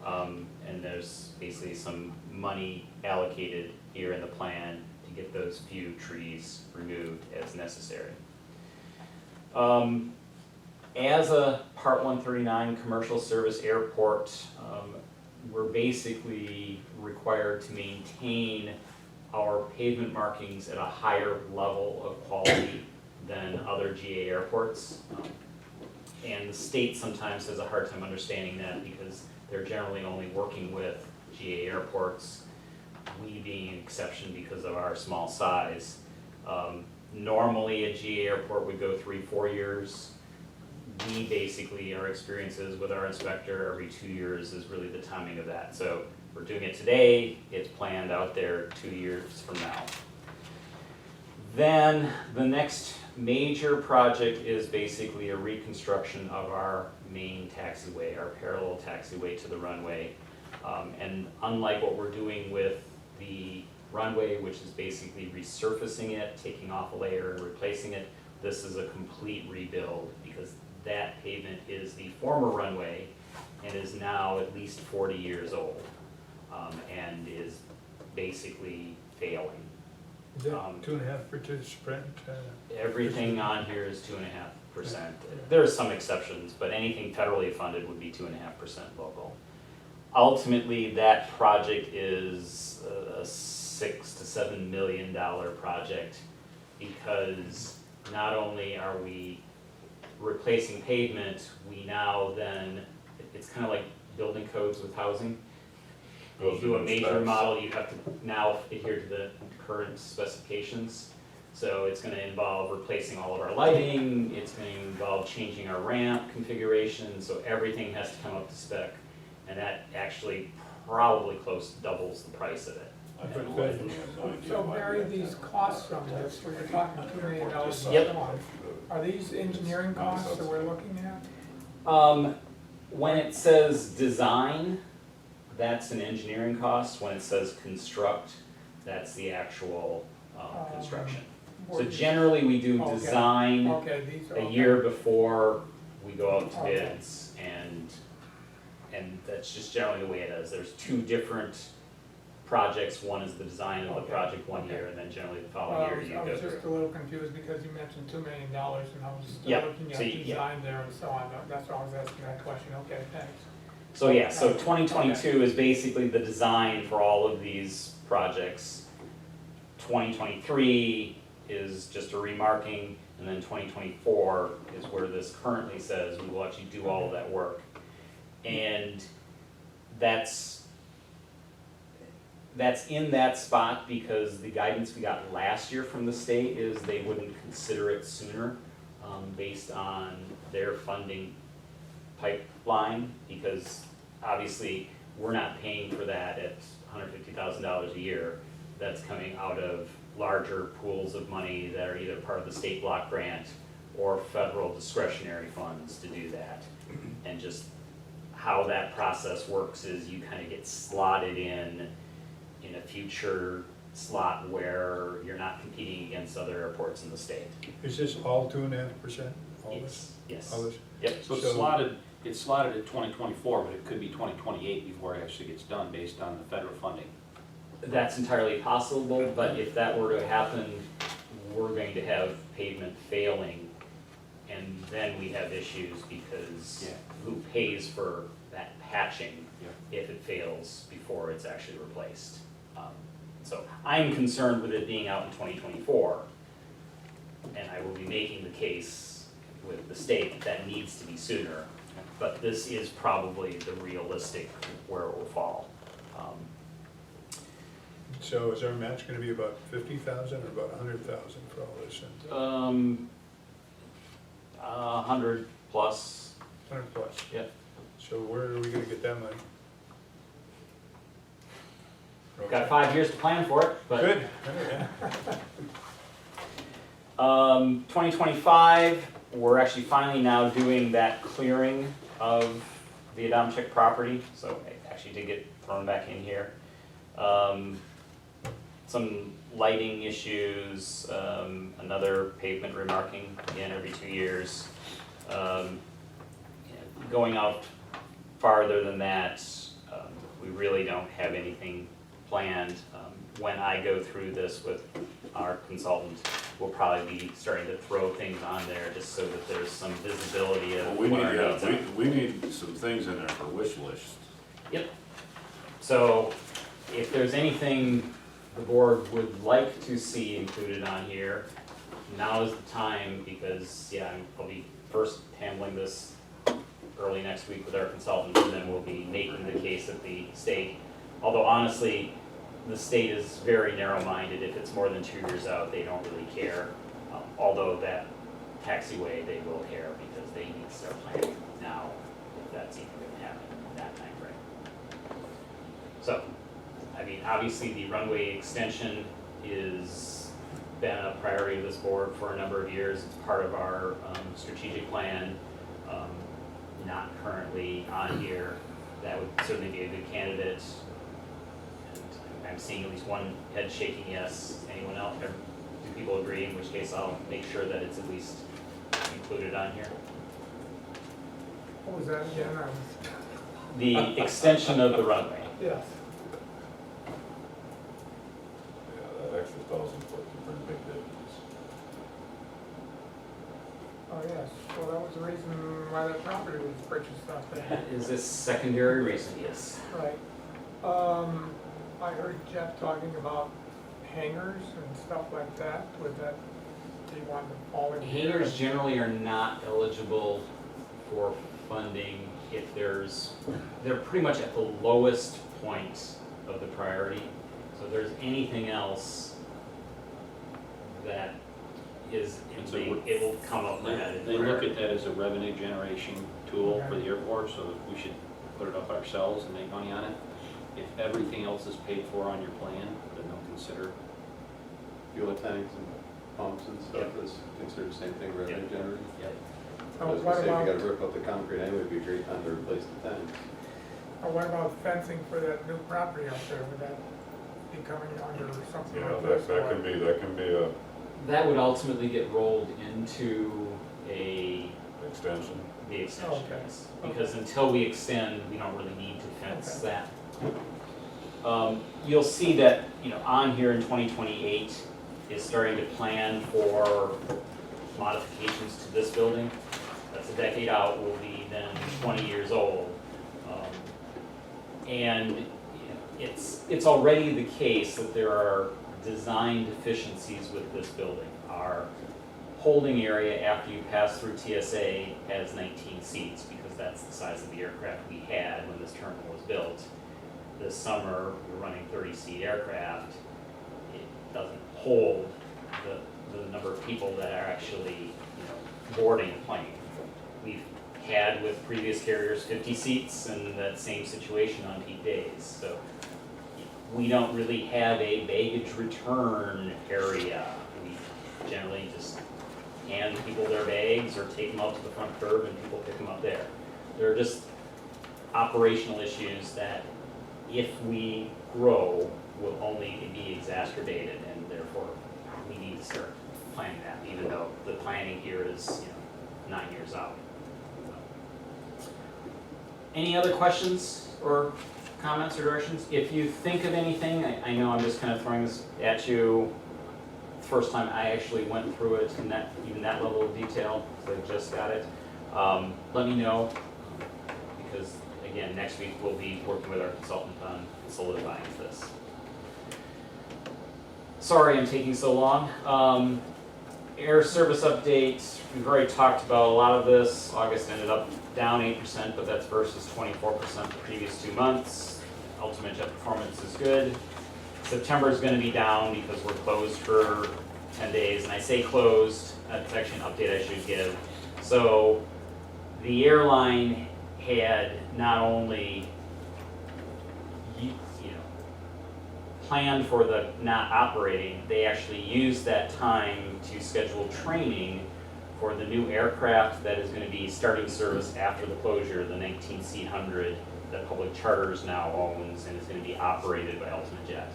And there's basically some money allocated here in the plan to get those few trees removed as necessary. As a Part 139 commercial service airport, we're basically required to maintain our pavement markings at a higher level of quality than other GA airports. And the state sometimes has a hard time understanding that because they're generally only working with GA airports, we being an exception because of our small size. Normally, a GA airport would go 3-4 years. We basically, our experiences with our inspector, every 2 years is really the timing of that. So we're doing it today, it's planned out there 2 years from now. Then the next major project is basically a reconstruction of our main taxiway, our parallel taxiway to the runway. And unlike what we're doing with the runway, which is basically resurfacing it, taking off a layer and replacing it, this is a complete rebuild because that pavement is the former runway and is now at least 40 years old, and is basically failing. Is that 2.5% sprint? Everything on here is 2.5%. There are some exceptions, but anything federally funded would be 2.5% local. Ultimately, that project is a $6 to $7 million project because not only are we replacing pavement, we now then, it's kind of like building codes with housing. You do a major remodel, you have to now adhere to the current specifications. So it's gonna involve replacing all of our lighting, it's gonna involve changing our ramp configuration, so everything has to come up to spec. And that actually probably close doubles the price of it. So Barry, these costs from this, we're talking $2 million and Yep. so on. Are these engineering costs that we're looking at? When it says design, that's an engineering cost. When it says construct, that's the actual construction. So generally, we do Okay. design Okay, these are. a year before we go out to bids, and that's just generally the way it is. There's two different projects. One is the design of the project one year, and then generally the following year you I go was just a through. little confused because you mentioned $2 million and I was still Yep, looking at so you- design there and so on. That's why I was asking that question. Okay, thanks. So yeah, so 2022 is basically the design for all of these projects. 2023 is just a remarking, and then 2024 is where this currently says we will actually do all of that work. And that's in that spot because the guidance we got last year from the state is they wouldn't consider it sooner, based on their funding pipeline, because obviously we're not paying for that at $150,000 a year. That's coming out of larger pools of money that are either part of the state block grant or federal discretionary funds to do that. And just how that process works is you kind of get slotted in a future slot where you're not competing against other airports in the state. Is this all 2.5%? All this? Yes. All this? Yep. So it's slotted at 2024, but it could be 2028 before it actually gets done based on the federal funding. That's entirely possible, but if that were to happen, we're going to have pavement failing, and then we have issues because Yeah. who pays for that patching Yeah. if it fails before it's actually replaced? So I'm concerned with it being out in 2024, and I will be making the case with the state that needs to be sooner, but this is probably the realistic where it will fall. So is our match gonna be about 50,000 or about 100,000 for all this? 100 plus, 100 plus? yeah. So where are we gonna get that money? Got 5 years to plan for it, but. Good, yeah. 2025, we're actually finally now doing that clearing of the Adamczyk property, so I actually did get thrown back in here. Some lighting issues, another pavement remarking, again, every 2 years. Going out farther than that, we really don't have anything planned. When I go through this with our consultant, we'll probably be starting to throw things on there just so that there's some visibility of Well, what our needs are. we need some things in there for wish list. Yep. So if there's anything the board would like to see included on here, now is the time because, I'll be first handling this early next week with our consultant, and then we'll be making the case at the state. Although honestly, the state is very narrow-minded. If it's more than 2 years out, they don't really care. Although that taxiway, they will care because they need to start planning now, if that's even gonna happen in that timeframe. So, I mean, obviously the runway extension is been a priority of this board for a number of years. It's part of our strategic plan, not currently on here. That would certainly be a good candidate. And I'm seeing at least one head shaking yes. Anyone else, or do people agree? In which case I'll make sure that it's at least included on here. What was that again? The extension of the runway. Yes. Yeah, that extra 1,000 foot can bring big dividends. Oh, yes. Well, that was the reason why that property was purchased out there. That is a secondary reason, yes. Right. I heard Jeff talking about hangars and stuff like that. Would that be one to fall in here? Hangars generally are not eligible for funding if they're pretty much at the lowest point of the priority. So if there's anything else that is, it will come up ahead. They look at that as a revenue generation tool for the airport, so we should put it up ourselves and make money on it. If everything else is paid for on your plan, then they'll consider. Fuel tanks and pumps and stuff is considered the same thing, revenue generating. Yep. I was What gonna say, if about, you gotta rip up the concrete anyway, it'd be a great time to replace the tanks. what about fencing for that new property out there? Would that be coming under something Yeah, like that this? can be a That would ultimately get rolled into extension. the extension, Okay. yes. Because until we extend, we don't really need to fence Okay. that. You'll see that, on here in 2028 is starting to plan for modifications to this building. That's a decade out, will be then 20 years old. And it's already the case that there are design deficiencies with this building. Our holding area after you pass through TSA has 19 seats because that's the size of the aircraft we had when this terminal was built. This summer, we're running 30-seat aircraft. It doesn't hold the number of people that are actually boarding a plane. We've had with previous carriers 50 seats and that same situation on peak days. So we don't really have a baggage return area. We generally just hand people their bags or take them out to the front curb and people pick them up there. There are just operational issues that if we grow will only be exacerbated, and therefore we need to start planning that, even though the planning here is 9 years out. Any other questions or comments or directions? If you think of anything, I know I'm just kind of throwing this at you. The first time I actually went through it in even that level of detail, because I just got it. Let me know, because again, next week we'll be working with our consultant on solidifying this. Sorry I'm taking so long. Air service update, we've already talked about a lot of this. August ended up down 8%, but that's versus 24% the previous 2 months. Ultimate jet performance is good. September is going to be down because we're closed for 10 days, and I say closed, that's actually an update I should give. So the airline had not only planned for the not operating, they actually used that time to schedule training for the new aircraft that is going to be starting service after the closure, the 19-seat 100 that Public Charters now owns and is going to be operated by Ultimate Jet.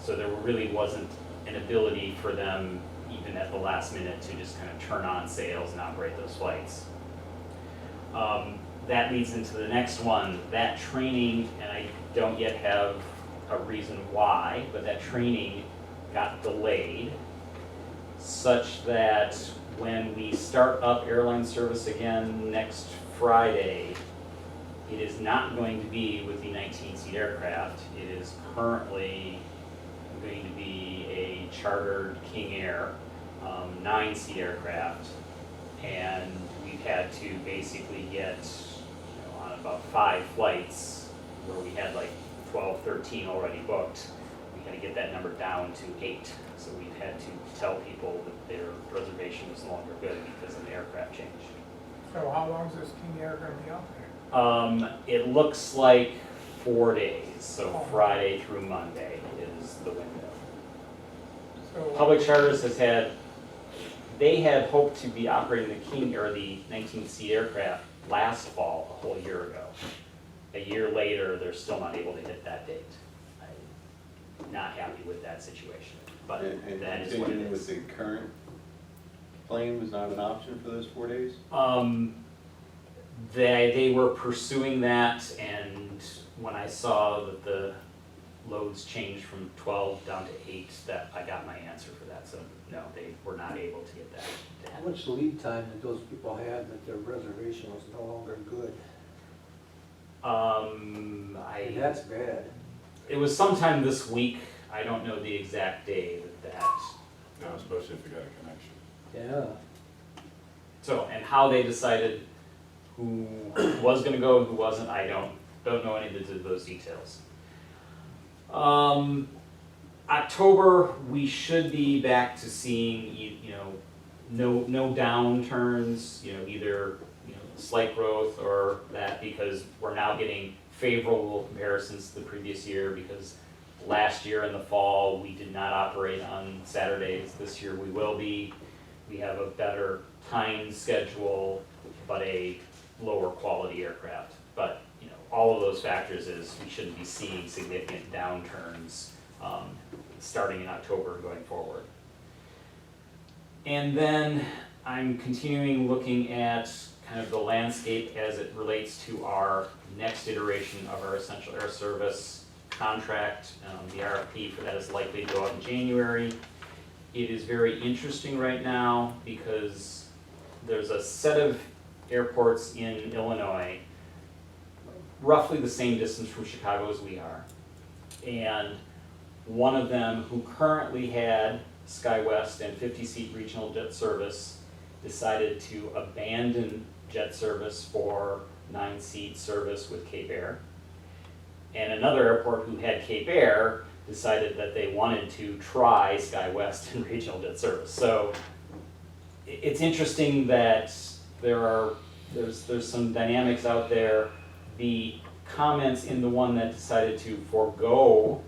So there really wasn't an ability for them, even at the last minute, to just kind of turn on sails and operate those flights. That leads into the next one. That training, and I don't yet have a reason why, but that training got delayed such that when we start up airline service again next Friday, it is not going to be with the 19-seat aircraft. It is currently going to be a chartered King Air 9-seat aircraft, and we've had to basically get on about 5 flights where we had like 12, 13 already booked. We had to get that number down to 8. So we've had to tell people that their reservation is no longer good because of the aircraft change. So how long is this King Air gonna be out there? It looks like 4 days, so Oh. Friday through Monday is the window. So, Public Charters they had hoped to be operating the King, or the 19-seat aircraft last fall, a whole year ago. A year later, they're still not able to hit that date. I'm not happy with that situation, but And that is what it continuing with is. the current plane was not an option for those 4 days? They were pursuing that, and when I saw that the loads changed from 12 down to 8, that I got my answer for that. So no, they were not able to get that How done. much lead time did those people have that their reservation was no longer good? And that's bad. It was sometime this week. I don't know the exact day that. No, especially if you got a connection. Yeah. So, and how they decided who was gonna go and who wasn't, I don't know any of those details. October, we should be back to seeing, no downturns, either, slight growth or that, because we're now getting favorable comparisons to the previous year, because last year in the fall, we did not operate on Saturdays. This year we will be. We have a better time schedule, but a lower quality aircraft. But, all of those factors is we shouldn't be seeing significant downturns starting in October and going forward. And then I'm continuing looking at kind of the landscape as it relates to our next iteration of our Essential Air Service contract. The RFP for that is likely to go out in January. It is very interesting right now because there's a set of airports in Illinois, roughly the same distance from Chicago as we are. And one of them, who currently had SkyWest and 50-seat regional jet service, decided to abandon jet service for 9-seat service with Cape Air. And another airport who had Cape Air decided that they wanted to try SkyWest and regional jet service. So it's interesting that there's some dynamics out there. The comments in the one that decided to forego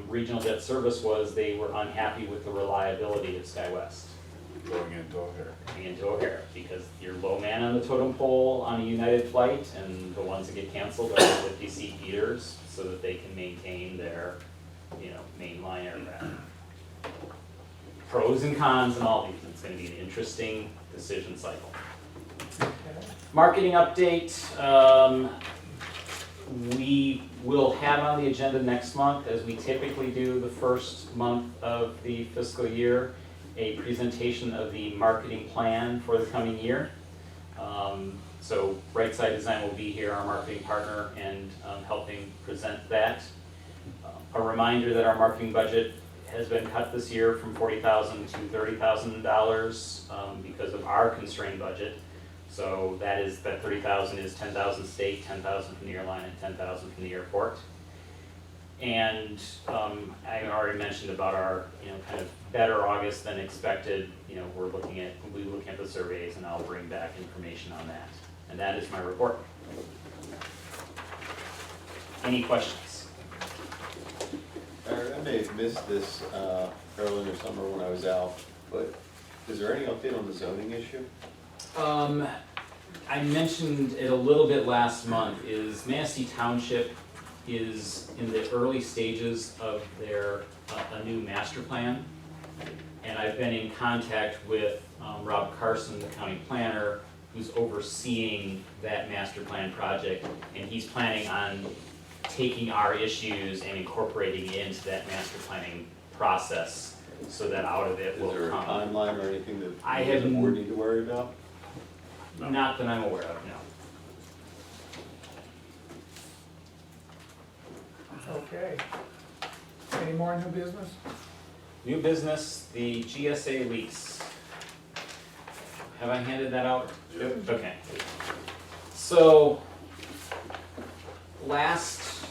regional jet service was they were unhappy with the reliability of SkyWest Going into O'Hare. into O'Hare, because you're low man on the totem pole on a United flight, and the ones that get canceled are the 50-seat eaters, so that they can maintain their, mainline aircraft. Pros and cons and all these. It's going to be an interesting decision cycle. okay? Marketing update, we will have on the agenda next month, as we typically do the first month of the fiscal year, a presentation of the marketing plan for the coming year. So Right Side Design will be here, our marketing partner, and helping present that. A reminder that our marketing budget has been cut this year from $40,000 to $30,000 because of our constrained budget. So that $30,000 is 10,000 state, 10,000 from the airline, and 10,000 from the airport. And I already mentioned about our, kind of better August than expected. We'll be looking at the surveys, and I'll bring back information on that. And that is my report. Any questions? I may have missed this early in the summer when I was out, but is there any update on the zoning issue? I mentioned it a little bit last month, is Manistee Township is in the early stages of their, a new master plan. And I've been in contact with Rob Carson, the county planner, who's overseeing that master plan project. And he's planning on taking our issues and incorporating it into that master planning process, so that out of it will Is there a come. timeline or anything that I we as a haven't- board need to worry about? Not that I'm aware of, no. Okay. Any more new business? New business, the GSA lease. Have I handed that out? Yep. Okay. So, last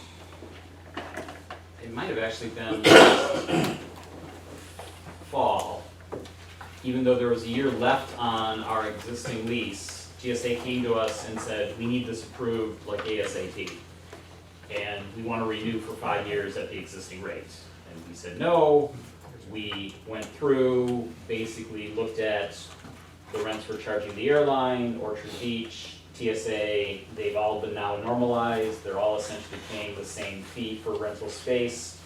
might have actually been last fall, even though there was a year left on our existing lease, GSA came to us and said, we need this approved like ASAP. And we want to renew for 5 years at the existing rate. And we said no. We went through, basically looked at the rents we're charging the airline, Orchard Beach, TSA. They've all been now normalized. They're all essentially paying the same fee for rental space.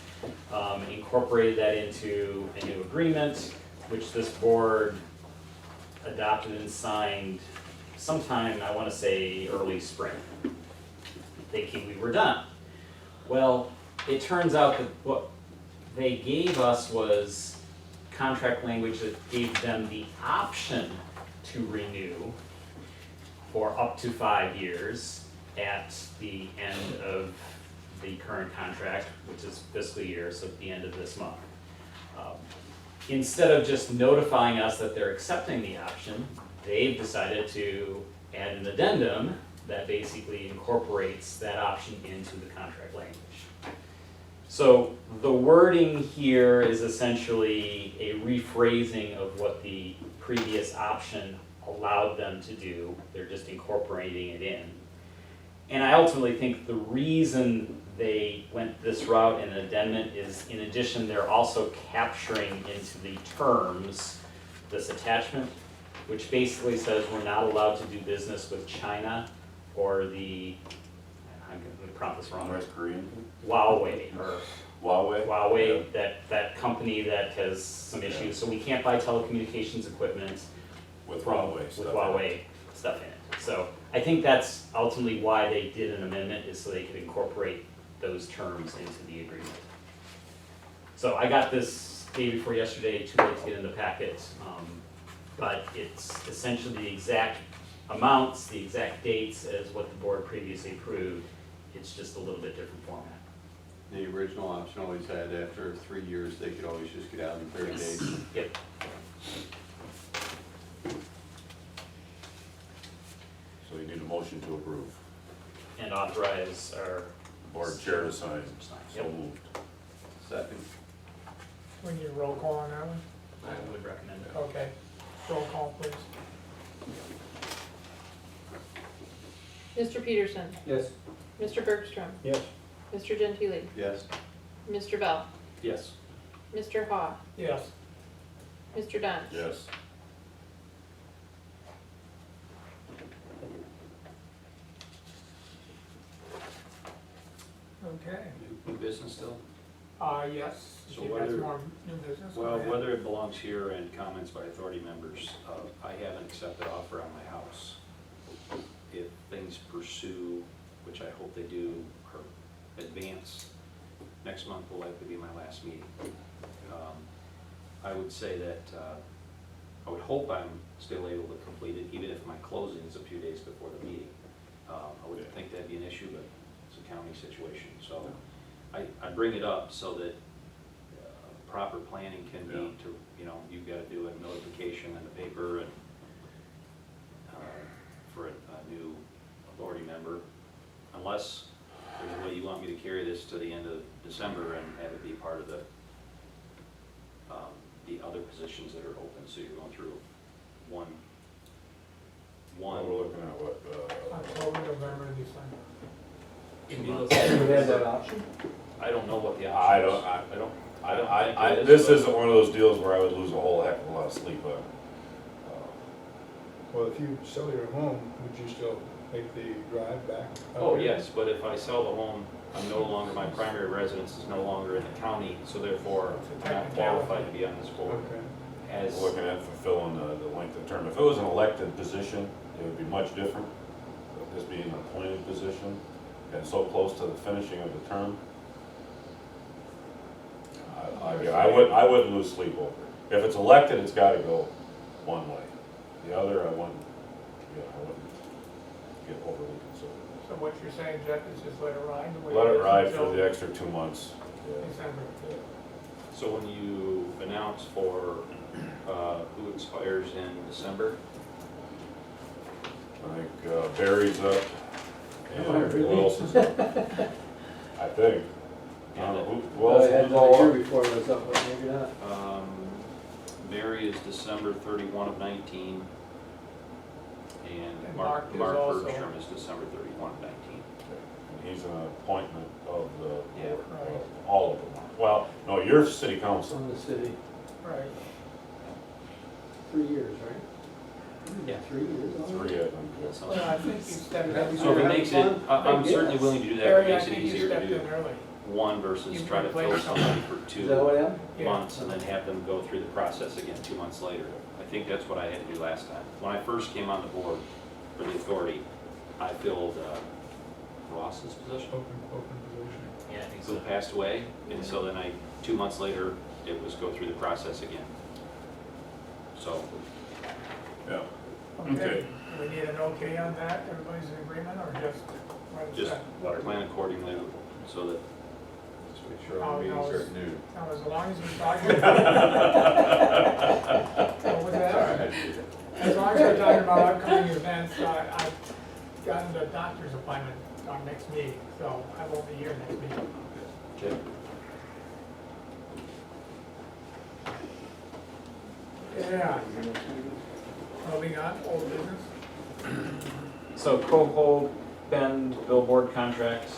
Incorporated that into a new agreement, which this board adopted and signed sometime, I want to say, early spring, thinking we were done. Well, it turns out that what they gave us was contract language that gave them the option to renew for up to 5 years at the end of the current contract, which is fiscal year, so at the end of this month. Instead of just notifying us that they're accepting the option, they've decided to add an addendum that basically incorporates that option into the contract language. So the wording here is essentially a rephrasing of what the previous option allowed them to do. They're just incorporating it in. And I ultimately think the reason they went this route in an addendum is, in addition, they're also capturing into the terms this attachment, which basically says we're not allowed to do business with China or the, I'm gonna pronounce this wrong, North Korean? Huawei, or Huawei? Yeah. that company that has some issues. So we can't buy telecommunications equipment With from, Huawei with stuff. Huawei stuff in it. So I think that's ultimately why they did an amendment, is so they could incorporate those terms into the agreement. So I got this day before yesterday, too late to get in the packet, but it's essentially the exact amounts, the exact dates as what the board previously approved. It's just a little bit different format. The original option always had after 3 years, they could always just get out in 30 Yes. days. Yep. So you need a motion to approve. And authorize our. Board chair to sign. So Yep. moved. Second. We need a roll call on that one? I would recommend it. Okay, roll call please. Mr. Peterson, Yes. Mr. Bergstrom, Yes. Mr. Gentili, Yes. Mr. Bell, Yes. Mr. Haw, Yes. Mr. Dunn. Yes. Okay, New business still? yes, So you got whether- some more new business? Go Well, ahead. whether it belongs here and comments by authority members, I have an accepted offer on my house. If things pursue, which I hope they do, or advance, next month will likely be my last meeting. I would say that, I would hope I'm still able to complete it, even if my closing is a few days before the meeting. I wouldn't think that'd be an issue, but it's a county situation, so I bring it up so that proper planning can be Yeah. to, you've got to do a notification in the paper and for a new authority member, unless there's a way you want me to carry this to the end of December and have it be part of the other positions that are open, so you're going through one. Well, we're looking at what, October, November, December. You have that option? I don't know what the I option don't, is. I don't, I don't I, think I, it is, this but- isn't one of those deals where I would lose a whole heck of a lot of sleep on. Well, if you sell your home, would you still make the drive back? up Oh, here? yes, but if I sell the home, I'm no longer, my primary residence is no longer in the county, so therefore I'm not qualified to be on this board. Okay. As, We're looking at fulfilling the length of term. If it was an elected position, it would be much different. But this being an appointed position, and so close to the finishing of the term, I wouldn't lose sleep over it. If it's elected, it's gotta go one way. The other, I wouldn't get overly concerned. So what you're saying, Jeff, is just let it ride the way Let it is ride until for the extra 2 months. December. so when you announce for who expires in December, I think Barry's up, and who else is up? I think. Who else I had was another year all? before it was up, but maybe not. Barry is December 31 of 19, and And Mark Mark is also- Bergstrom is December 31 of 19. He's an appointment of the, Yeah. Right. all of them. Well, no, you're city council. From the city, Right. 3 years, right? Yeah. 3 years. Three of them. Yeah, so- Well, I think you stepped in. So if it makes it, I'm certainly Yes. willing to do that, if Barry, it I makes it think you easier to stepped do in early. one versus You try to fill replaced somebody for Is that what 2 happened? Yeah. months and then have them go through the process again 2 months later. I think that's what I had to do last time. When I first came on the board for the authority, I filled Ross's position, Open position. Yeah, I think who so. passed away, and so then 2 months later, it was go through the process again. So, Yeah. Okay, Okay. do we need an okay on that, everybody's in agreement, or just? what is just that? plan accordingly so that, Just make sure Oh, all the no, meetings are it's- at noon. Now, as long as we're talking about. What was that? As long as we're talking about upcoming events, I've gotten the doctor's appointment on next meeting, so I won't be here next meeting. okay. Yeah. Moving on, old business. So Cohold Bend billboard contract,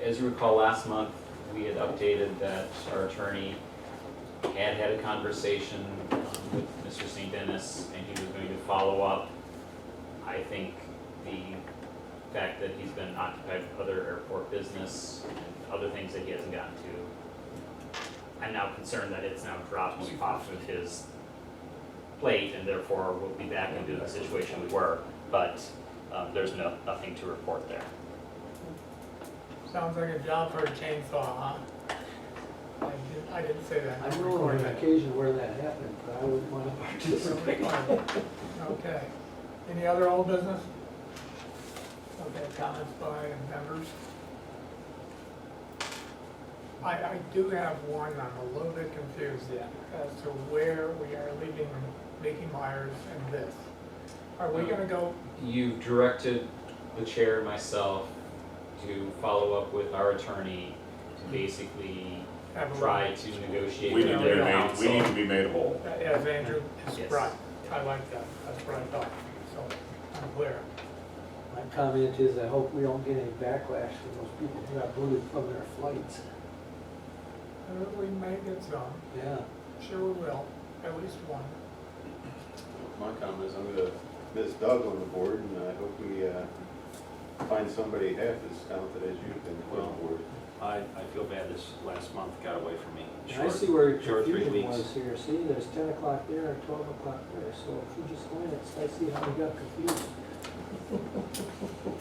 as you recall, last month, we had updated that our attorney had a conversation with Mr. St. Dennis, and he was going to follow up. I think the fact that he's been occupied with other airport business and other things that he hasn't gotten to, I'm now concerned that it's now dropped off of his plate, and therefore we'll be back into the situation we were, but there's nothing to report there. Sounds like a job for a chainsaw, huh? I didn't say that. I know on an occasion where that happened, but I wouldn't want to participate. Okay. Any other old business? Okay, comments by members? I do have one, I'm a little bit confused yet, as to where we are leaving Mickey Myers and this. Are we gonna go, You've directed the chair and myself to follow up with our attorney to basically have a? try to negotiate We with need to their be made, counsel. we need to be made whole. As Andrew is Yes. right, I like that, that's what I thought, so I'm clear. My comment is, I hope we don't get any backlash from those people who got booted from their flights. We may get some, Yeah. sure we will, at least one. My comment is I'm gonna miss Doug on the board, and I hope we find somebody half as talented as you've been on the board. I feel bad this last month got away from me. And I see where your Short 3 confusion weeks. was here. See, there's 10 o'clock there and 12 o'clock there, so if you just win it, I see how we got confused.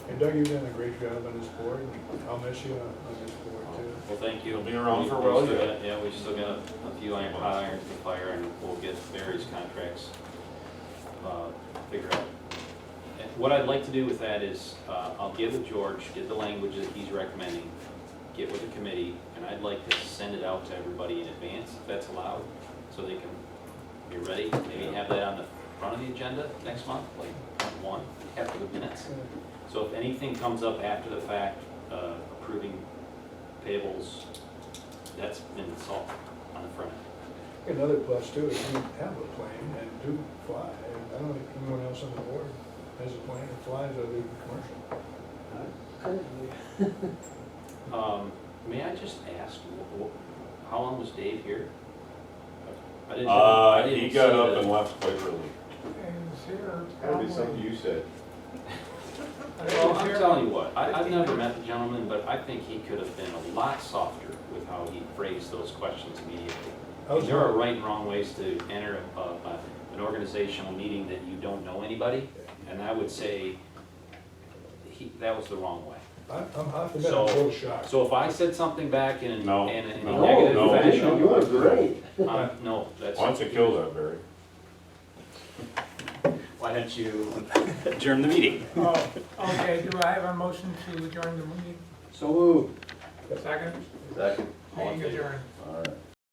And Doug, you've done a great job on this board, I'll miss you on this board too. Well, thank you. You'll be around for a We while still yet. got- Yeah, we still got a few hot irons in the fire, and we'll get Barry's contracts figured out. And what I'd like to do with that is, I'll get with George, get the language that he's recommending, get with the committee, and I'd like to send it out to everybody in advance, if that's allowed, so they can be ready, maybe have that on the front of the agenda next month, like one, after the minutes. So if anything comes up after the fact, approving payables, that's been solved on the front end. Another plus too, is you have a plane and do fly, and I don't think anyone else on the board has a plane that flies other than commercial. May I just ask, how long was Dave here? I didn't He see got up the- and left quite early. And here, That'd be probably. something you said. Well, I'm telling you what, I've never met the gentleman, but I think he could have been a lot softer with how he phrased those questions immediately. There are right and wrong ways to enter an organizational meeting that you don't know anybody, and I would say that was the wrong way. I'm half a bit, I'm a little shocked. So if I said something back in a No, negative no, fashion, You were great. no, that's. Why don't you kill that, Barry? Why don't you adjourn the meeting? Oh, okay, do I have a motion to adjourn the meeting? So moved. Second? Second. All in Meeting favor? adjourned. All right.